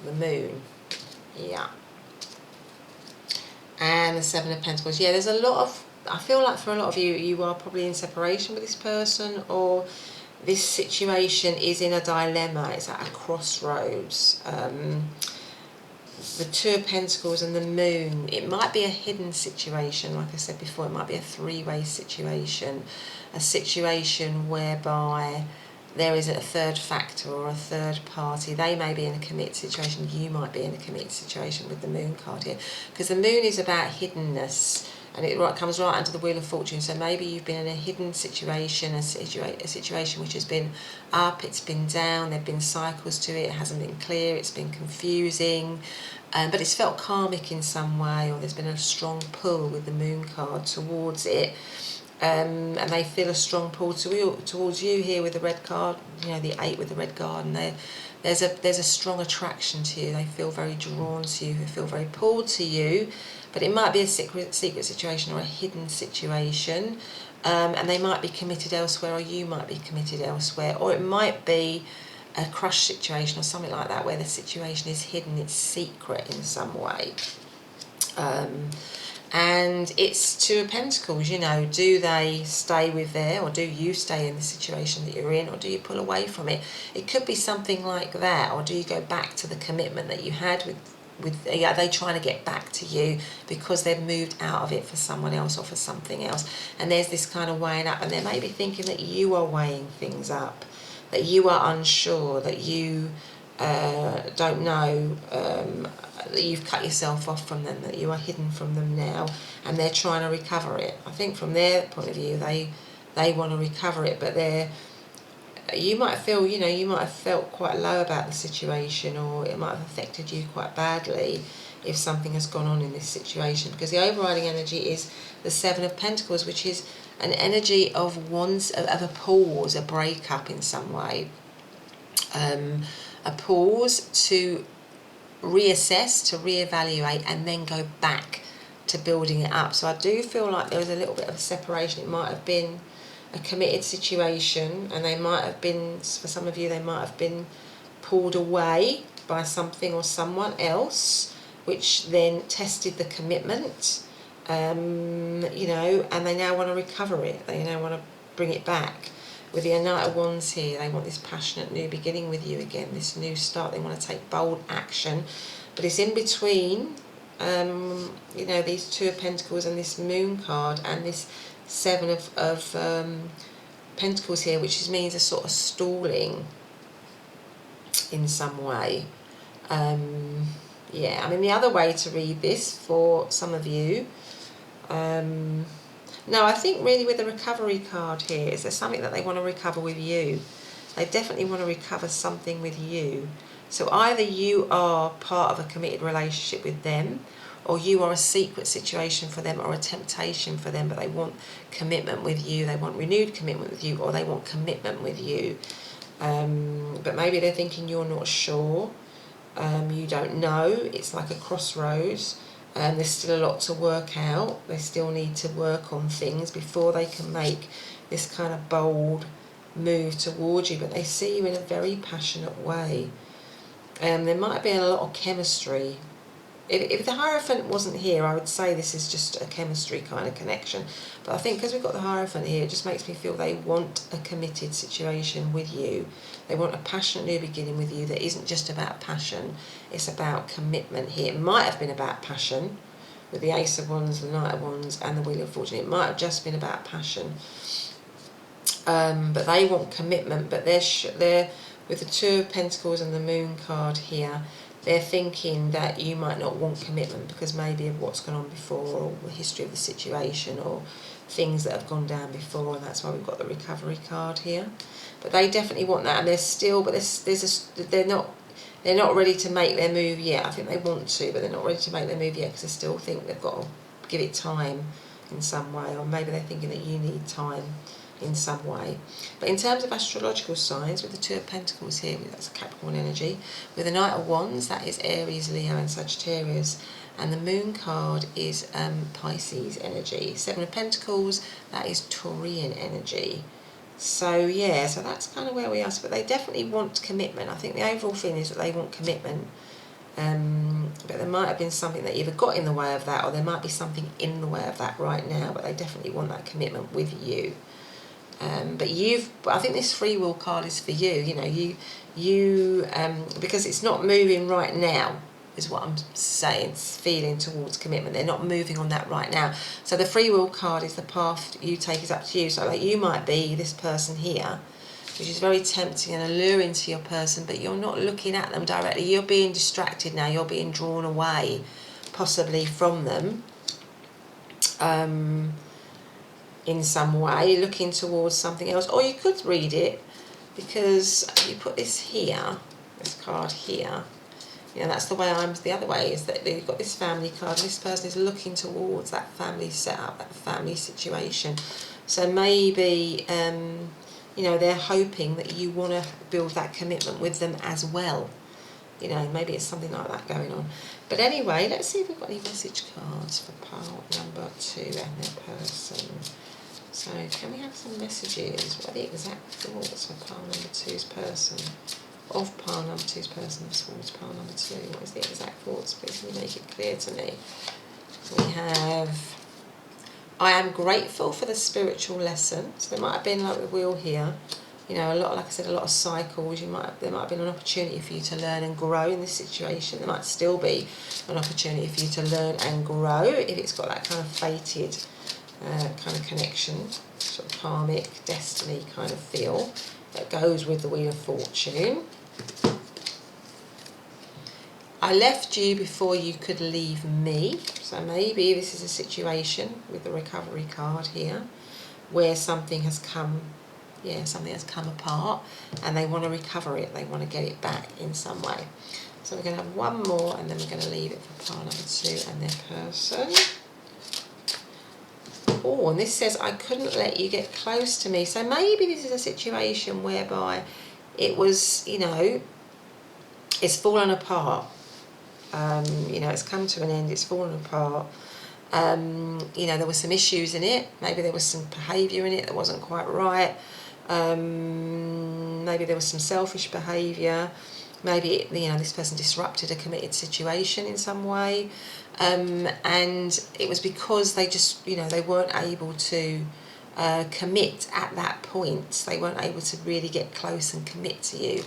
Speaker 1: The Moon. Yeah. And the Seven of Pentacles. Yeah, there's a lot of I feel like for a lot of you, you are probably in separation with this person, or this situation is in a dilemma. It's at a crossroads. The Two of Pentacles and the Moon, it might be a hidden situation. Like I said before, it might be a three-way situation, a situation whereby there is a third factor or a third party. They may be in a committed situation, you might be in a committed situation with the Moon card here, because the Moon is about hiddenness, and it comes right under the Wheel of Fortune. So maybe you've been in a hidden situation, a situation which has been up, it's been down, there have been cycles to it, it hasn't been clear, it's been confusing, but it's felt karmic in some way, or there's been a strong pull with the Moon card towards it. And they feel a strong pull towards you here with the red card, you know, the 8 with the red card, and there's a strong attraction to you. They feel very drawn to you, they feel very pulled to you, but it might be a secret situation or a hidden situation, and they might be committed elsewhere, or you might be committed elsewhere, or it might be a crush situation or something like that, where the situation is hidden, it's secret in some way. And it's Two of Pentacles, you know, do they stay with there, or do you stay in the situation that you're in, or do you pull away from it? It could be something like that, or do you go back to the commitment that you had with are they trying to get back to you because they've moved out of it for someone else or for something else? And there's this kind of weighing up, and they may be thinking that you are weighing things up, that you are unsure, that you don't know, that you've cut yourself off from them, that you are hidden from them now, and they're trying to recover it. I think from their point of view, they want to recover it, but you might feel, you know, you might have felt quite low about the situation, or it might have affected you quite badly if something has gone on in this situation, because the overriding energy is the Seven of Pentacles, which is an energy of a pause, a breakup in some way, a pause to reassess, to reevaluate, and then go back to building it up. So I do feel like there was a little bit of a separation. It might have been a committed situation, and they might have been, for some of you, they might have been pulled away by something or someone else, which then tested the commitment, you know, and they now want to recover it. They now want to bring it back. With the Knight of Wands here, they want this passionate new beginning with you again, this new start. They want to take bold action, but it's in between, you know, these Two of Pentacles and this Moon card and this Seven of Pentacles here, which means a sort of stalling in some way. Yeah, I mean, the other way to read this for some of you, no, I think really with the recovery card here, is there something that they want to recover with you? They definitely want to recover something with you. So either you are part of a committed relationship with them, or you are a secret situation for them, or a temptation for them, but they want commitment with you. They want renewed commitment with you, or they want commitment with you. But maybe they're thinking you're not sure. You don't know. It's like a crossroads. There's still a lot to work out. They still need to work on things before they can make this kind of bold move towards you, but they see you in a very passionate way. There might be a lot of chemistry. If the Hierophant wasn't here, I would say this is just a chemistry kind of connection. But I think because we've got the Hierophant here, it just makes me feel they want a committed situation with you. They want a passionate new beginning with you that isn't just about passion. It's about commitment here. It might have been about passion with the Ace of Wands, the Knight of Wands, and the Wheel of Fortune. It might have just been about passion. But they want commitment. But they're with the Two of Pentacles and the Moon card here, they're thinking that you might not want commitment because maybe of what's gone on before, or the history of the situation, or things that have gone down before, and that's why we've got the recovery card here. But they definitely want that, and they're still, but they're not ready to make their move yet. I think they want to, but they're not ready to make their move yet because they still think they've got to give it time in some way, or maybe they're thinking that you need time in some way. But in terms of astrological signs, with the Two of Pentacles here, that's Capricorn energy. With the Knight of Wands, that is Aries, Leo and Sagittarius. And the Moon card is Pisces energy. Seven of Pentacles, that is Taurian energy. So yeah, so that's kind of where we are. But they definitely want commitment. I think the overall feeling is that they want commitment. But there might have been something that either got in the way of that, or there might be something in the way of that right now, but they definitely want that commitment with you. But I think this free will card is for you. Because it's not moving right now, is what I'm saying. It's feeling towards commitment. They're not moving on that right now. So the free will card is the path you take is up to you. So like you might be this person here, which is very tempting and alluring to your person, but you're not looking at them directly. You're being distracted now. You're being drawn away, possibly from them. In some way, looking towards something else. Or you could read it because you put this here, this card here. That's the way the other way is that you've got this family card, and this person is looking towards that family setup, that family situation. So maybe, they're hoping that you want to build that commitment with them as well. Maybe it's something like that going on. But anyway, let's see if we've got any message cards for pile number 2 and their person. So can we have some messages? What are the exact thoughts of pile number 2's person? Of pile number 2's person towards pile number 2. What is the exact thoughts? Please can you make it clear to me? We have, I am grateful for the spiritual lesson. So there might have been, like the wheel here, a lot, like I said, a lot of cycles. There might have been an opportunity for you to learn and grow in this situation. There might still be an opportunity for you to learn and grow if it's got that kind of fated kind of connection, sort of karmic, destiny kind of feel that goes with the Wheel of Fortune. I left you before you could leave me. So maybe this is a situation with the recovery card here where something has come apart and they want to recover it. They want to get it back in some way. So we're going to have one more and then we're going to leave it for pile number 2 and their person. Oh, and this says, I couldn't let you get close to me. So maybe this is a situation whereby it was, it's fallen apart. It's come to an end, it's fallen apart. There were some issues in it. Maybe there was some behaviour in it that wasn't quite right. Maybe there was some selfish behaviour. Maybe, this person disrupted a committed situation in some way. And it was because they just, they weren't able to commit at that point. They weren't able to really get close and commit to you.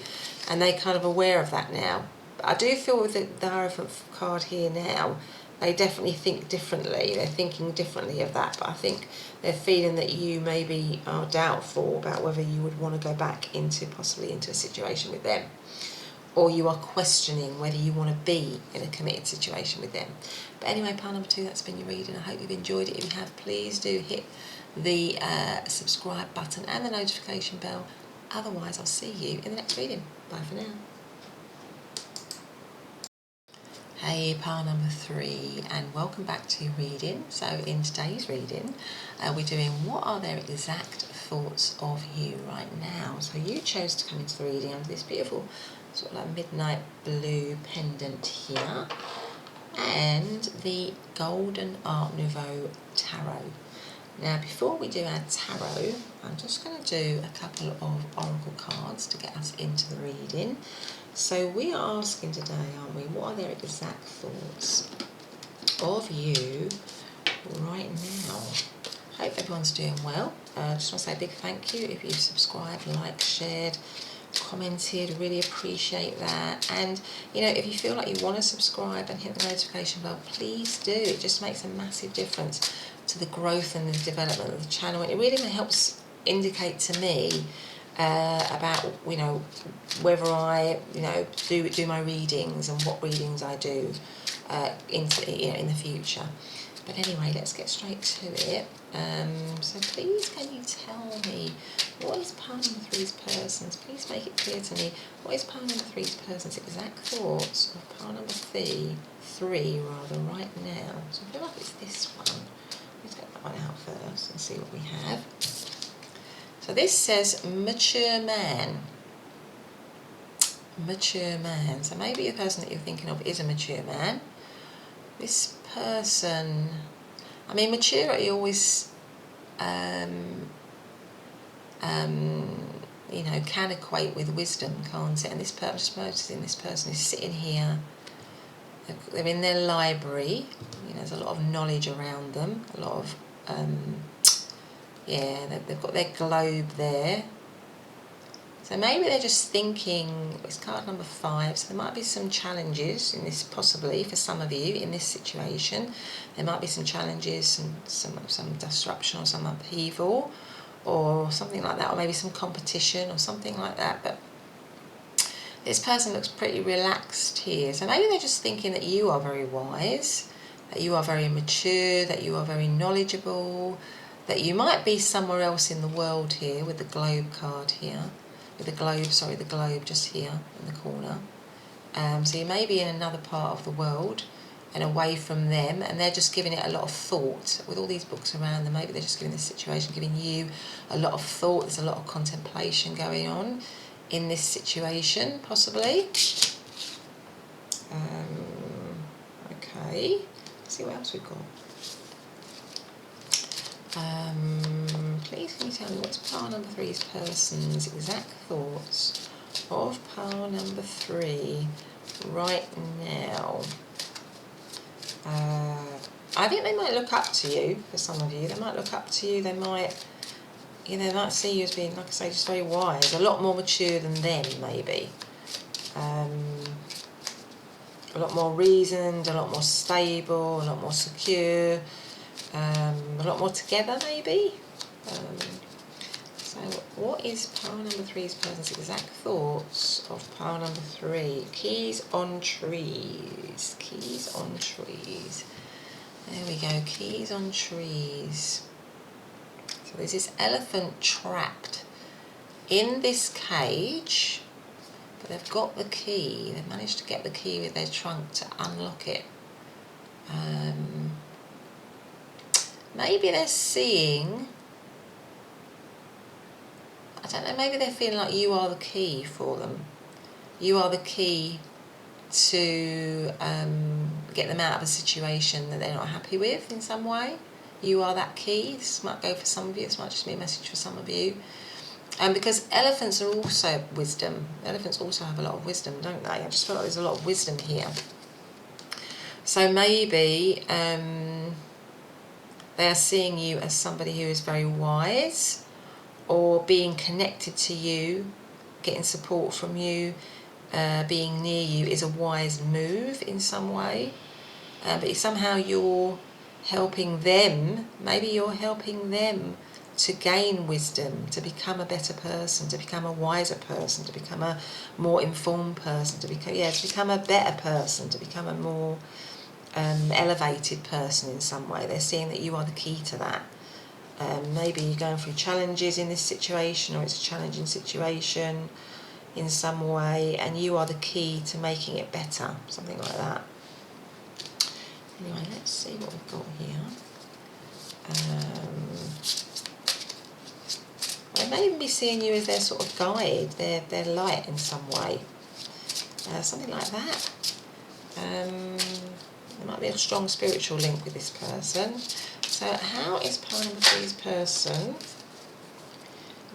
Speaker 1: And they're kind of aware of that now. But I do feel with the Hierophant card here now, they definitely think differently. They're thinking differently of that. But I think they're feeling that you maybe are doubtful about whether you would want to go back possibly into a situation with them. Or you are questioning whether you want to be in a committed situation with them. But anyway, pile number 2, that's been your reading. I hope you've enjoyed it. If you have, please do hit the subscribe button and the notification bell. Otherwise, I'll see you in the next reading. Bye for now. Hey, pile number 3, and welcome back to your reading. So in today's reading, we're doing what are their exact thoughts of you right now. So you chose to come into the reading under this beautiful sort of like midnight blue pendant here, and the Golden Art Nouveau Tarot. Now before we do our tarot, I'm just going to do a couple of oracle cards to get us into the reading. So we are asking today, aren't we, what are their exact thoughts of you right now? Hope everyone's doing well. Just want to say a big thank you if you've subscribed, liked, shared, commented. Really appreciate that. And if you feel like you want to subscribe and hit the notification bell, please do. It just makes a massive difference to the growth and the development of the channel. It really helps indicate to me about whether I do my readings and what readings I do in the future. But anyway, let's get straight to it. So please can you tell me what is pile number 3's person's? Please make it clear to me what is pile number 3's person's exact thoughts of pile number 3 right now. So I feel like it's this one. Let me take that one out first and see what we have. So this says mature man. Mature man. So maybe the person that you're thinking of is a mature man. This person, I mean, maturity always, can equate with wisdom, can't it? And this person, just noticing this person is sitting here, They're in their library. You know, there's a lot of knowledge around them. A lot of, yeah, they've got their globe there. So maybe they're just thinking, it's card number 5, so there might be some challenges in this, possibly for some of you in this situation. There might be some challenges, some disruption or some upheaval or something like that, or maybe some competition or something like that. But this person looks pretty relaxed here. So maybe they're just thinking that you are very wise, that you are very mature, that you are very knowledgeable, that you might be somewhere else in the world here with the globe card here. With the globe, sorry, the globe just here in the corner. So you may be in another part of the world and away from them, and they're just giving it a lot of thought. With all these books around them, maybe they're just giving this situation, giving you a lot of thought. There's a lot of contemplation going on in this situation, possibly. Okay, let's see what else we've got. Please can you tell me what's pile number 3's person's exact thoughts of pile number 3 right now? I think they might look up to you, for some of you. They might look up to you, they might, you know, they might see you as being, like I say, just very wise, a lot more mature than them, maybe. A lot more reasoned, a lot more stable, a lot more secure, a lot more together, maybe. So what is pile number 3's person's exact thoughts of pile number 3? Keys on trees. Keys on trees. There we go, keys on trees. So there's this elephant trapped in this cage, but they've got the key. They've managed to get the key with their trunk to unlock it. Maybe they're seeing, I don't know, maybe they're feeling like you are the key for them. You are the key to get them out of a situation that they're not happy with in some way. You are that key. This might go for some of you, this might just be a message for some of you. Because elephants are also wisdom. Elephants also have a lot of wisdom, don't they? I just feel like there's a lot of wisdom here. So maybe they are seeing you as somebody who is very wise, or being connected to you, getting support from you, being near you is a wise move in some way. But if somehow you're helping them, maybe you're helping them to gain wisdom, to become a better person, to become a wiser person, to become a more informed person, to become a better person, to become a more elevated person in some way. They're seeing that you are the key to that. Maybe you're going through challenges in this situation, or it's a challenging situation in some way, and you are the key to making it better, something like that. Anyway, let's see what we've got here. They may even be seeing you as their sort of guide, their light in some way, something like that. There might be a strong spiritual link with this person. So how is pile number 3's person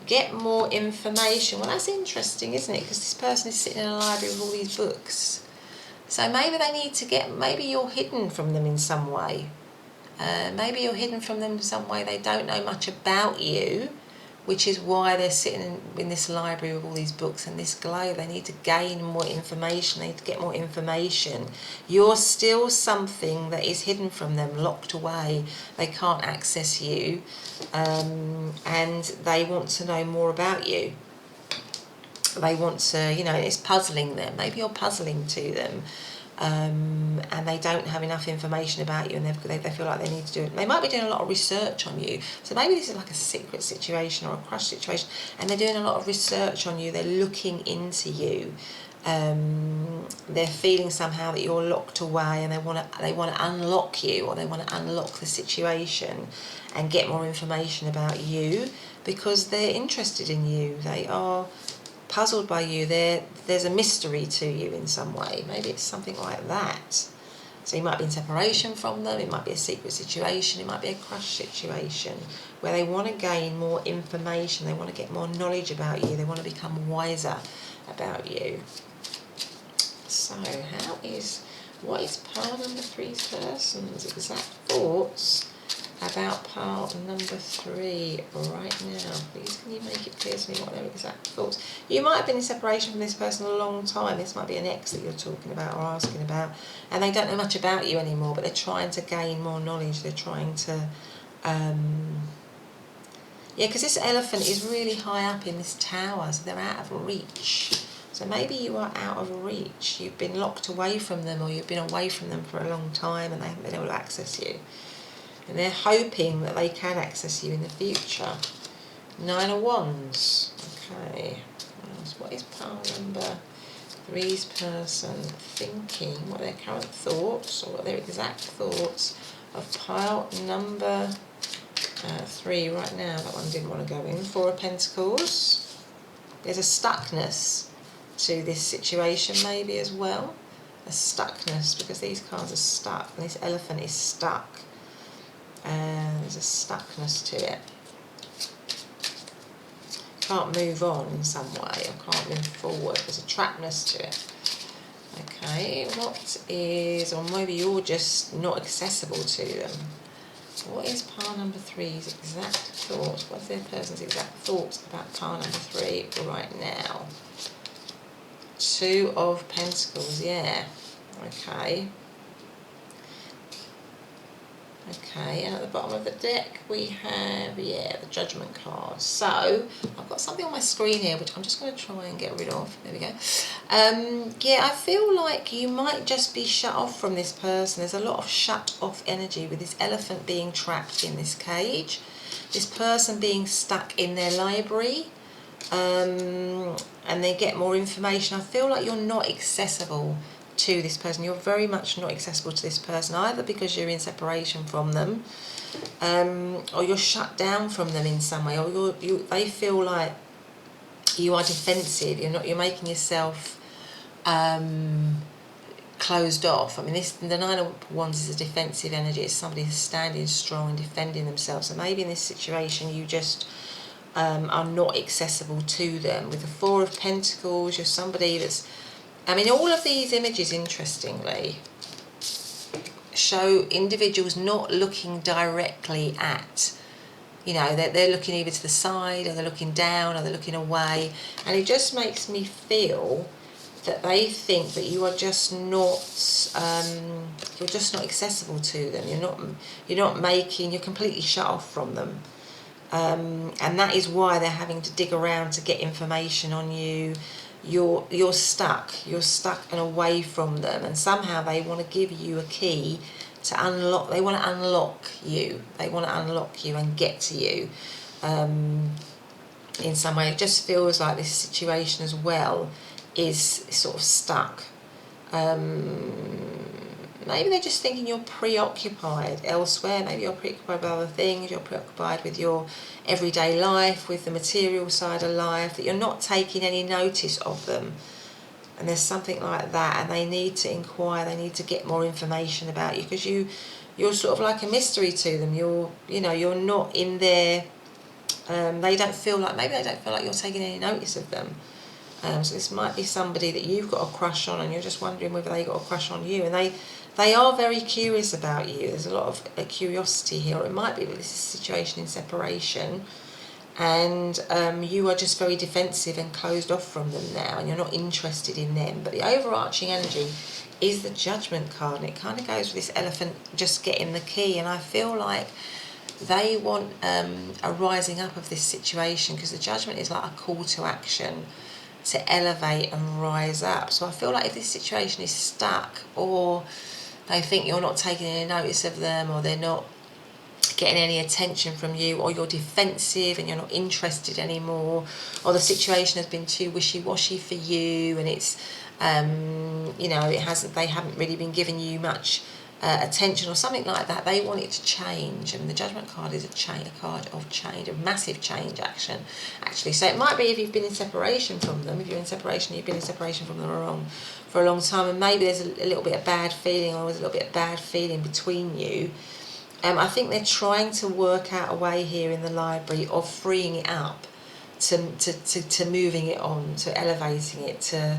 Speaker 1: get more information? Well, that's interesting, isn't it? Because this person is sitting in a library with all these books. So maybe they need to get, maybe you're hidden from them in some way. Maybe you're hidden from them in some way. They don't know much about you, which is why they're sitting in this library with all these books and this globe. They need to gain more information. They need to get more information. You're still something that is hidden from them, locked away. They can't access you, and they want to know more about you. They want to, you know, it's puzzling them. Maybe you're puzzling to them. And they don't have enough information about you, and they feel like they need to do it. They might be doing a lot of research on you. So maybe this is like a secret situation or a crush situation, and they're doing a lot of research on you. They're looking into you. They're feeling somehow that you're locked away, and they want to unlock you, or they want to unlock the situation and get more information about you, because they're interested in you. They are puzzled by you. There's a mystery to you in some way. Maybe it's something like that. So you might be in separation from them. It might be a secret situation. It might be a crush situation where they want to gain more information. They want to get more knowledge about you. They want to become wiser about you. So how is What is pile number 3's person's exact thoughts about pile number 3 right now? Please can you make it clear to me what their exact thoughts? You might have been in separation from this person a long time. This might be an ex that you're talking about or asking about, and they don't know much about you anymore, but they're trying to gain more knowledge. They're trying to yeah, because this elephant is really high up in this tower, so they're out of reach. So maybe you are out of reach. You've been locked away from them, or you've been away from them for a long time and they haven't been able to access you. And they're hoping that they can access you in the future. 9 of Wands. Okay. What is pile number 3's person thinking? What are their current thoughts, or what are their exact thoughts of pile number 3 right now? That one didn't want to go in. 4 of Pentacles. There's a stuckness to this situation maybe as well. A stuckness, because these cards are stuck and this elephant is stuck. There's a stuckness to it. Can't move on in some way, or can't move forward. There's a trappedness to it. Okay, what is, or maybe you're just not accessible to them. What is pile number 3's exact thoughts? What's their person's exact thoughts about pile number 3 right now? 2 of Pentacles, yeah. Okay. Okay, and at the bottom of the deck we have, yeah, the Judgment card. So, I've got something on my screen here which I'm just going to try and get rid of. There we go. Yeah, I feel like you might just be shut off from this person. There's a lot of shut off energy with this elephant being trapped in this cage. This person being stuck in their library. And they get more information. I feel like you're not accessible to this person. You're very much not accessible to this person, either because you're in separation from them, or you're shut down from them in some way, or they feel like you are defensive. You're making yourself closed off. I mean, the 9 of Wands is a defensive energy. It's somebody who's standing strong and defending themselves. So maybe in this situation you just are not accessible to them. With the 4 of Pentacles, you're somebody that's, I mean, all of these images, interestingly, show individuals not looking directly at, you know, they're looking either to the side, or they're looking down, or they're looking away, and it just makes me feel that they think that you are just not, you're just not accessible to them. You're completely shut off from them. And that is why they're having to dig around to get information on you. You're stuck and away from them, and somehow they want to give you a key to unlock. They want to unlock you. They want to unlock you and get to you in some way. It just feels like this situation as well is sort of stuck. Maybe they're just thinking you're preoccupied elsewhere. Maybe you're preoccupied with other things. You're preoccupied with your everyday life, with the material side of life, that you're not taking any notice of them. And there's something like that, and they need to inquire. They need to get more information about you, because you're sort of like a mystery to them. You're not in there. Maybe they don't feel like you're taking any notice of them. So this might be somebody that you've got a crush on, and you're just wondering whether they got a crush on you, and they are very curious about you. There's a lot of curiosity here. Or it might be that this is a situation in separation, and you are just very defensive and closed off from them now, and you're not interested in them. But the overarching energy is the Judgment card, and it kind of goes with this elephant just getting the key. And I feel like they want a rising up of this situation, because the Judgment is like a call to action, to elevate and rise up. So I feel like if this situation is stuck, or they think you're not taking any notice of them, or they're not getting any attention from you, or you're defensive and you're not interested anymore, or the situation has been too wishy-washy for you, and it's they haven't really been giving you much attention or something like that, they want it to change. And the Judgment card is a card of change, a massive change actually. So it might be if you've been in separation from them, if you're in separation, you've been in separation from them for a long time, and maybe there's a little bit of bad feeling, or there's a little bit of bad feeling between you. I think they're trying to work out a way here in the library of freeing it up, to moving it on, to elevating it, to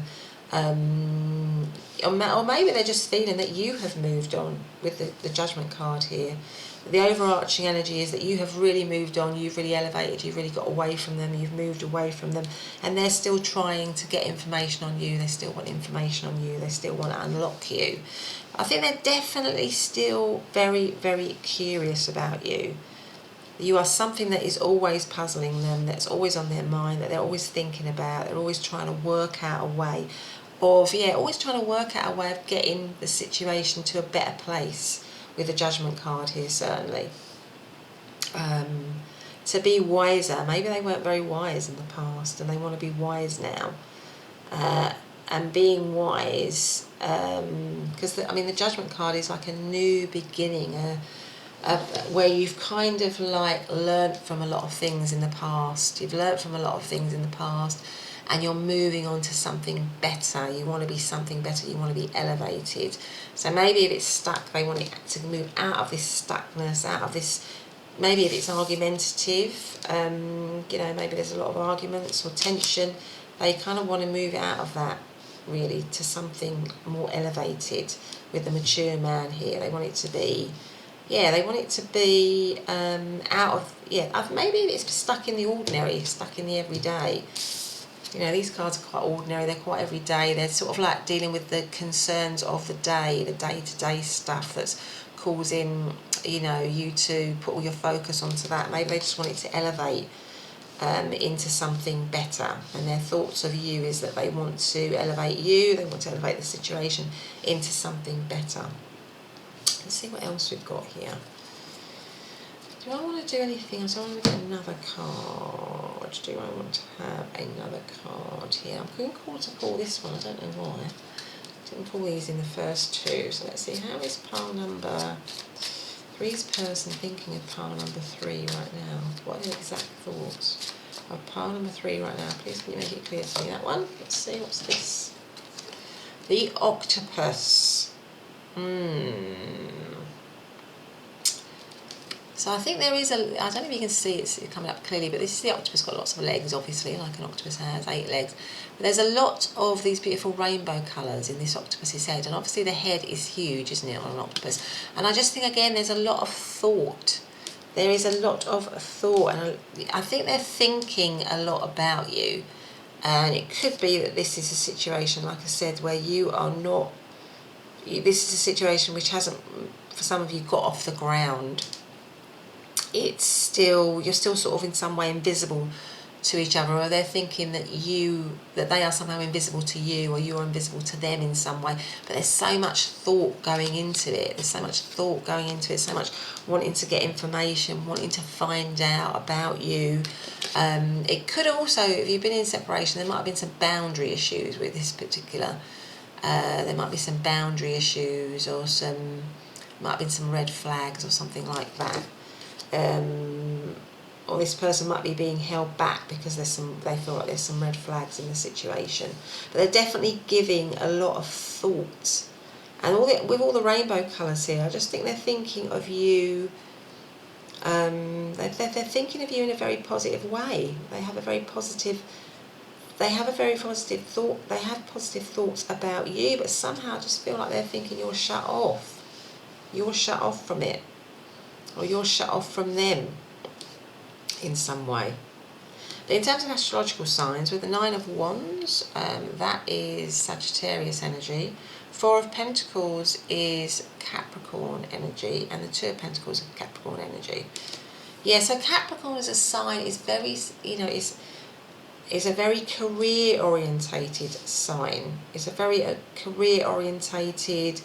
Speaker 1: Or maybe they're just feeling that you have moved on with the Judgment card here. The overarching energy is that you have really moved on, you've really elevated, you've really got away from them, you've moved away from them, and they're still trying to get information on you, they still want information on you, they still want to unlock you. I think they're definitely still very, very curious about you. You are something that is always puzzling them, that's always on their mind, that they're always thinking about, they're always trying to work out a way of, always trying to work out a way of getting the situation to a better place with the Judgment card here, certainly. To be wiser, maybe they weren't very wise in the past and they want to be wise now. And being wise, because the Judgment card is like a new beginning, where you've kind of like learnt from a lot of things in the past. You've learnt from a lot of things in the past, and you're moving on to something better. You want to be something better, you want to be elevated. So maybe if it's stuck, they want it to move out of this stuckness, out of this, maybe if it's argumentative, maybe there's a lot of arguments or tension, they kind of want to move out of that really to something more elevated with the mature man here. They want it to be, out of, maybe it's stuck in the ordinary, stuck in the everyday. These cards are quite ordinary, they're quite everyday, they're sort of like dealing with the concerns of the day-to-day stuff that's causing, you to put all your focus onto that. Maybe they just want it to elevate into something better, and their thoughts of you is that they want to elevate you, they want to elevate the situation into something better. Let's see what else we've got here. Do I want to do anything else? I want to get another card. Do I want to have another card here? I'm going to pull this one. I don't know why. I didn't pull these in the first two. So let's see. How is pile number 3's person thinking of pile number 3 right now? What are the exact thoughts of pile number 3 right now? Please can you make it clear to me, that one? Let's see. What's this? The octopus. So I think there is I don't know if you can see it's coming up clearly, but this is the octopus, got lots of legs, obviously, like an octopus has, 8 legs. But there's a lot of these beautiful rainbow colours in this octopus's head, and obviously the head is huge, isn't it, on an octopus? And I just think, again, there's a lot of thought. There is a lot of thought, and I think they're thinking a lot about you. And it could be that this is a situation, like I said, where you are not, this is a situation which hasn't, for some of you, got off the ground. You're still sort of in some way invisible to each other, or they're thinking that they are somehow invisible to you, or you're invisible to them in some way. But there's so much thought going into it. So much wanting to get information, wanting to find out about you. It could also, if you've been in separation, there might have been some boundary issues with this particular. There might be some boundary issues, or might have been some red flags or something like that. Or this person might be being held back because they feel like there's some red flags in the situation. But they're definitely giving a lot of thought. And with all the rainbow colours here, I just think they're thinking of you, they're thinking of you in a very positive way. They have positive thought, they have positive thoughts about you, but somehow I just feel like they're thinking you're shut off. You're shut off from it. Or you're shut off from them in some way. But in terms of astrological signs, with the 9 of Wands, that is Sagittarius energy. 4 of Pentacles is Capricorn energy, and the 2 of Pentacles is Capricorn energy. Yeah, so Capricorn as a sign is very, is a very career-orientated sign. It's a very career-orientated,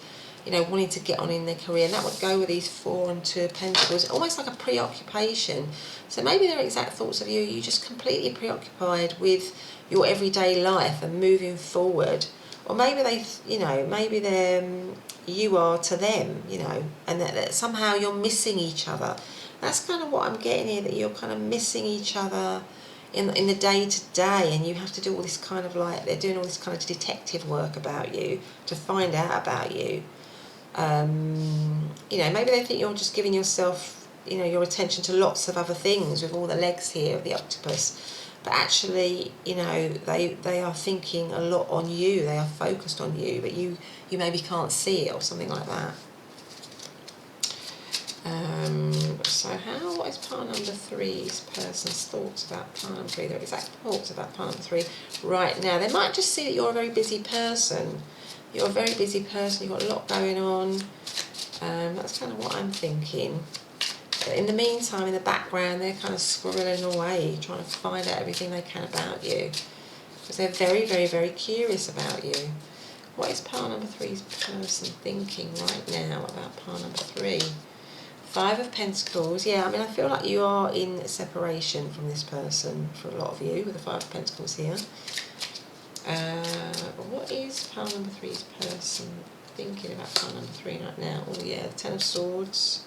Speaker 1: wanting to get on in their career, and that would go with these 4 and 2 of Pentacles, almost like a preoccupation. So maybe their exact thoughts of you, you're just completely preoccupied with your everyday life and moving forward. Or maybe you are to them, and that somehow you're missing each other. That's kind of what I'm getting here, that you're kind of missing each other in the day-to-day, and you have to do all this kind of they're doing all this kind of detective work about you to find out about you. Maybe they think you're just giving yourself, you know, your attention to lots of other things with all the legs here of the octopus. But actually, you know, they are thinking a lot on you. They are focused on you, but you maybe can't see it or something like that. So what is pile number 3's person's thoughts about pile number 3? Their exact thoughts about pile number 3 right now. They might just see that you're a very busy person. You're a very busy person. You've got a lot going on. That's kind of what I'm thinking. But in the meantime, in the background, they're kind of squirreling away, trying to find out everything they can about you. Because they're very, very, very curious about you. What is pile number 3's person thinking right now about pile number 3? 5 of Pentacles. Yeah, I mean, I feel like you are in separation from this person for a lot of you with the 5 of Pentacles here. What is pile number 3's person thinking about pile number 3 right now? Oh yeah, 10 of Swords.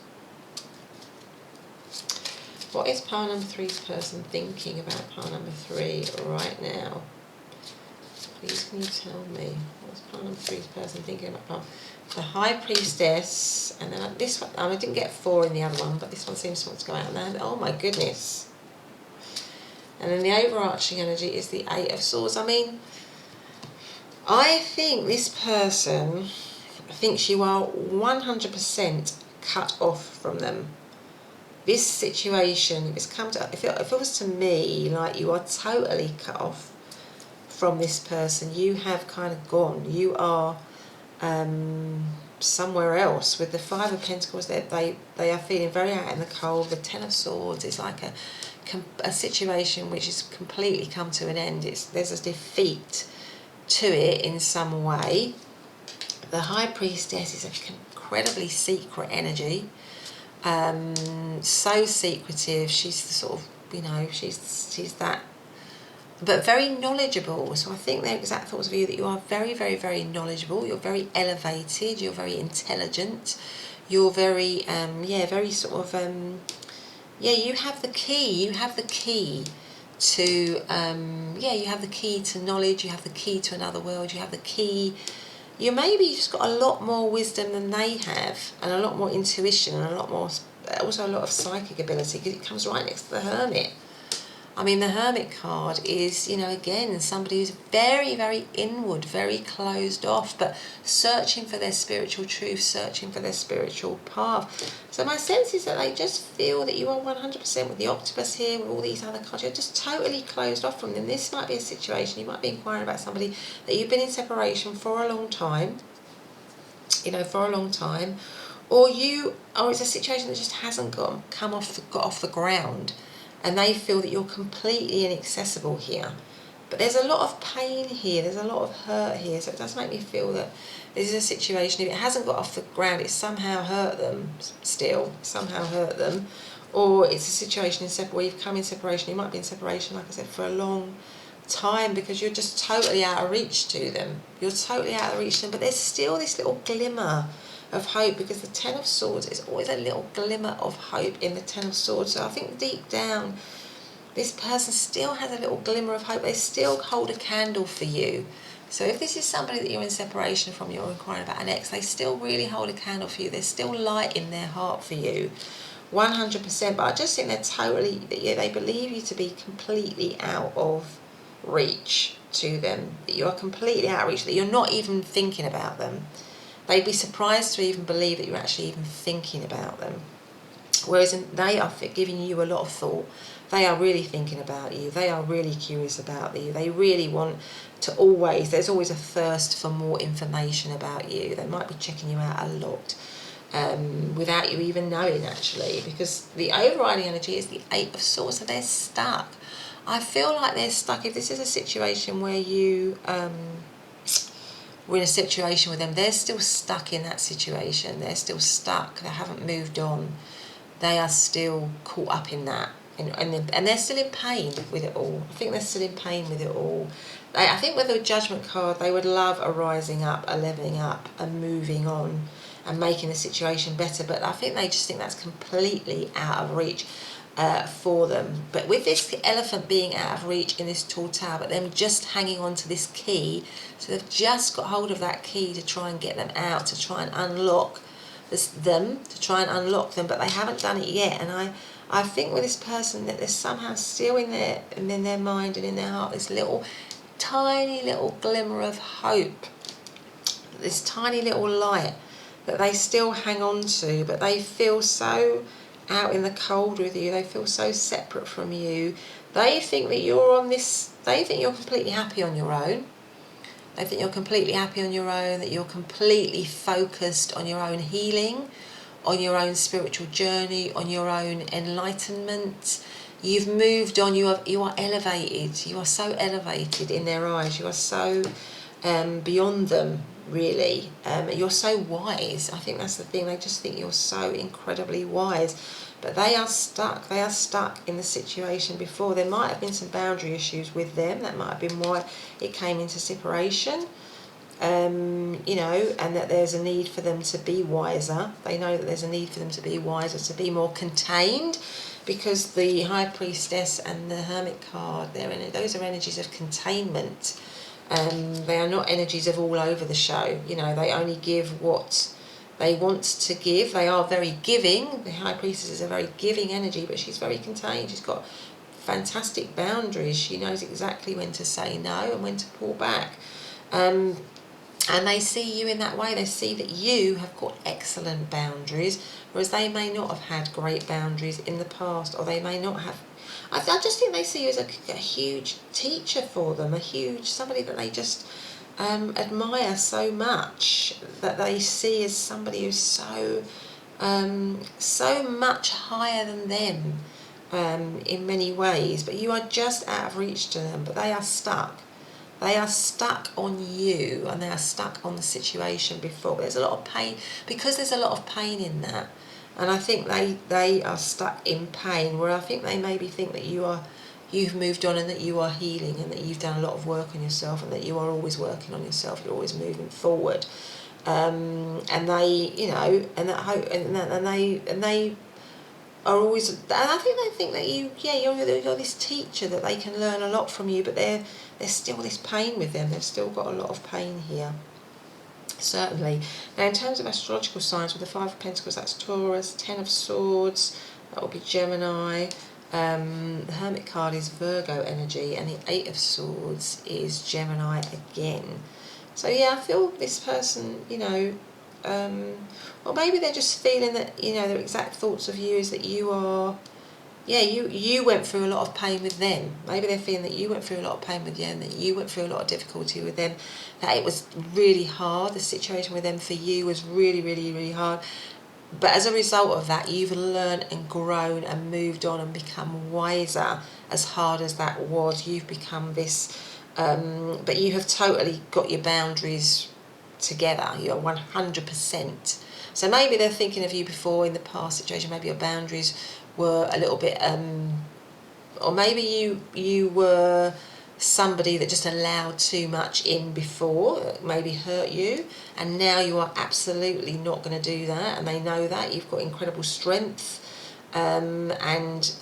Speaker 1: What is pile number 3's person thinking about pile number 3 right now? Please can you tell me? What's pile number 3's person thinking about pile? The High Priestess, and then this one, I didn't get 4 in the other one, but this one seems to want to go out now. Oh my goodness. And then the overarching energy is the 8 of Swords. I mean, I think this person thinks you are 100% cut off from them. This situation, if it was to me, like you are totally cut off from this person. You have kind of gone. You are somewhere else. With the 5 of Pentacles, they are feeling very out in the cold. The 10 of Swords is like a situation which has completely come to an end. There's a defeat to it in some way. The High Priestess is an incredibly secret energy. So secretive. She's the sort of, you know, she's that, but very knowledgeable. So I think their exact thoughts of you that you are very, very, very knowledgeable. You're very elevated. You're very intelligent. You're very, very sort of, you have the key. You have the key to, you have the key to knowledge. You have the key to another world. You have the key. You maybe just got a lot more wisdom than they have, and a lot more intuition, and also a lot of psychic ability, because it comes right next to the Hermit. I mean, the Hermit card is, you know, again, somebody who's very, very inward, very closed off, but searching for their spiritual truth, searching for their spiritual path. So my sense is that they just feel that you are 100% with the octopus here, with all these other cards. You're just totally closed off from them. This might be a situation, you might be inquiring about somebody that you've been in separation for a long time, you know, for a long time, or it's a situation that just hasn't got off the ground. And they feel that you're completely inaccessible here. But there's a lot of pain here, there's a lot of hurt here, so it does make me feel that this is a situation, if it hasn't got off the ground, it's somehow hurt them still, or it's a situation where you've come in separation. You might be in separation, like I said, for a long time, because you're just totally out of reach to them. You're totally out of reach to them, but there's still this little glimmer of hope, because the 10 of Swords is always a little glimmer of hope in the 10 of Swords. So I think deep down, this person still has a little glimmer of hope. They still hold a candle for you. So if this is somebody that you're in separation from, you're inquiring about an ex, they still really hold a candle for you. There's still light in their heart for you, 100%. But I just think they're totally, they believe you to be completely out of reach to them. That you are completely out of reach, that you're not even thinking about them. They'd be surprised to even believe that you're actually even thinking about them. Whereas they are giving you a lot of thought. They are really thinking about you. They are really curious about you. They really want to there's always a thirst for more information about you. They might be checking you out a lot without you even knowing, actually, because the overriding energy is the 8 of Swords, so they're stuck. I feel like they're stuck. If this is a situation where you... we're in a situation with them, they're still stuck in that situation. They're still stuck. They haven't moved on. They are still caught up in that. And they're still in pain with it all. I think they're still in pain with it all. I think with the Judgment card, they would love a rising up, a leveling up, a moving on, and making the situation better. But I think they just think that's completely out of reach for them. But with this elephant being out of reach in this tall tower, but them just hanging on to this key, so they've just got hold of that key to try and get them out, to try and unlock them to try and unlock them, but they haven't done it yet. And I think with this person that there's somehow still in their mind and in their heart this little tiny little glimmer of hope, this tiny little light that they still hang on to, but they feel so out in the cold with you. They feel so separate from you. They think that you're on this, they think you're completely happy on your own. They think you're completely happy on your own, that you're completely focused on your own healing, on your own spiritual journey, on your own enlightenment. You've moved on, you are elevated. You are so elevated in their eyes. You are so beyond them, really. You're so wise. I think that's the thing. They just think you're so incredibly wise. But they are stuck. They are stuck in the situation before. There might have been some boundary issues with them. That might have been why it came into separation. You know, and that there's a need for them to be wiser. They know that there's a need for them to be wiser, to be more contained, because the High Priestess and the Hermit card, those are energies of containment. They are not energies of all over the show. You know, they only give what they want to give. They are very giving. The High Priestess is a very giving energy, but she's very contained. She's got fantastic boundaries. She knows exactly when to say no and when to pull back. And they see you in that way. They see that you have got excellent boundaries, whereas they may not have had great boundaries in the past, or they may not have. I just think they see you as a huge teacher for them, somebody that they just admire so much, that they see as somebody who's so much higher than them in many ways. But you are just out of reach to them, but they are stuck. They are stuck on you, and they are stuck on the situation before. There's a lot of pain, because there's a lot of pain in that. And I think they are stuck in pain, where I think they maybe think that you've moved on, and that you are healing, and that you've done a lot of work on yourself, and that you are always working on yourself. You're always moving forward. And they, you know, and that hope, and they are always, and I think they think that you're this teacher, that they can learn a lot from you, but there's still this pain with them. They've still got a lot of pain here, certainly. Now, in terms of astrological signs, with the Five of Pentacles, that's Taurus. 10 of Swords, that will be Gemini. The Hermit card is Virgo energy, and the 8 of Swords is Gemini again. So yeah, I feel this person, you know, or maybe they're just feeling that, you know, their exact thoughts of you is that you are, you went through a lot of pain with them. Maybe they're feeling that you went through a lot of pain with them, that you went through a lot of difficulty with them, that it was really hard. The situation with them for you was really, really, really hard. But as a result of that, you've learned and grown and moved on and become wiser. As hard as that was, you've become this, but you have totally got your boundaries together. You're 100%. So maybe they're thinking of you before in the past situation. Maybe your boundaries were a little bit, or maybe you were somebody that just allowed too much in before, that maybe hurt you, and now you are absolutely not going to do that, and they know that. You've got incredible strength, and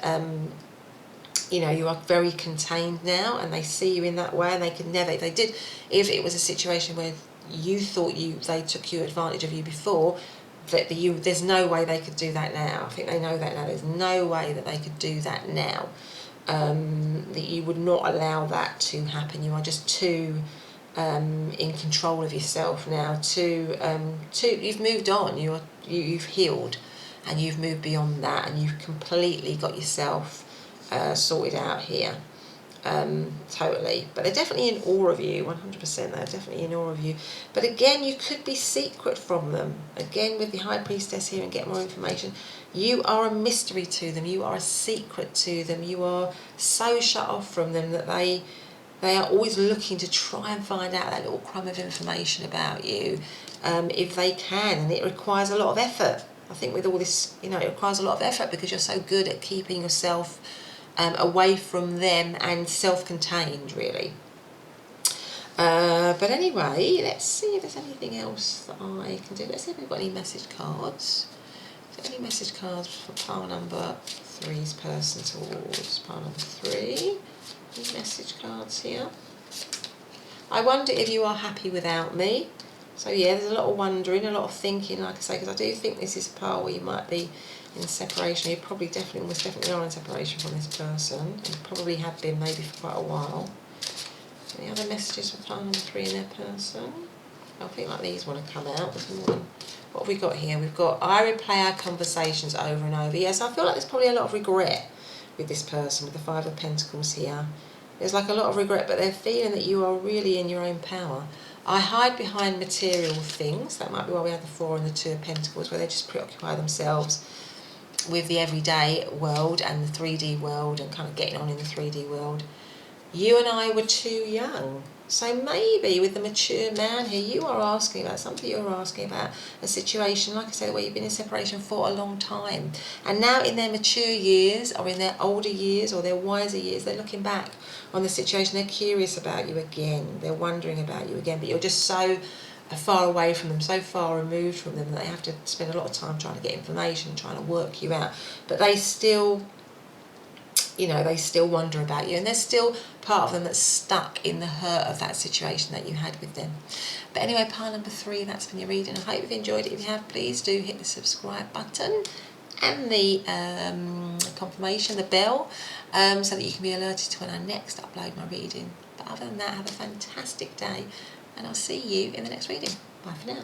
Speaker 1: you know, you are very contained now, and they see you in that way, and they could never, if it was a situation where you thought they took advantage of you before, there's no way they could do that now. I think they know that now. There's no way that they could do that now. That you would not allow that to happen. You are just too in control of yourself now. You've moved on. You've healed, and you've moved beyond that, and you've completely got yourself sorted out here. Totally. But they're definitely in awe of you, 100%. They're definitely in awe of you. But again, you could be secret from them. Again, with the High Priestess here, and get more information, you are a mystery to them. You are a secret to them. You are so shut off from them that they are always looking to try and find out that little crumb of information about you, if they can. And it requires a lot of effort. I think with all this, you know, it requires a lot of effort, because you're so good at keeping yourself away from them and self-contained, really. But anyway, let's see if there's anything else that I can do. Let's see if we've got any message cards. Is there any message cards for pile number 3's person towards pile number 3? Any message cards here? I wonder if you are happy without me. So yeah, there's a lot of wondering, a lot of thinking, like I say, because I do think this is a part where you might be in separation. You probably definitely, almost definitely are in separation from this person, and probably have been maybe for quite a while. Any other messages for pile number 3 in their person? I think like these want to come out. What have we got here? We've got, I replay our conversations over and over. Yes, I feel like there's probably a lot of regret with this person, with the 5 of Pentacles here. There's like a lot of regret, but they're feeling that you are really in your own power. I hide behind material things. That might be why we have the 4 and the 2 of Pentacles, where they just preoccupy themselves with the everyday world and the 3D world and kind of getting on in the 3D world. You and I were too young. So maybe with the mature man here, you are asking about something, you're asking about a situation, like I said, where you've been in separation for a long time. And now in their mature years, or in their older years, or their wiser years, they're looking back on the situation. They're curious about you again. They're wondering about you again. But you're just so far away from them, so far removed from them, that they have to spend a lot of time trying to get information, trying to work you out. But they still, you know, they still wonder about you, and there's still part of them that's stuck in the hurt of that situation that you had with them. But anyway, pile number 3, that's been your reading. I hope you've enjoyed it. If you have, please do hit the subscribe button and the confirmation, the bell, so that you can be alerted to when I next upload my reading. But other than that, have a fantastic day, and I'll see you in the next reading. Bye for now.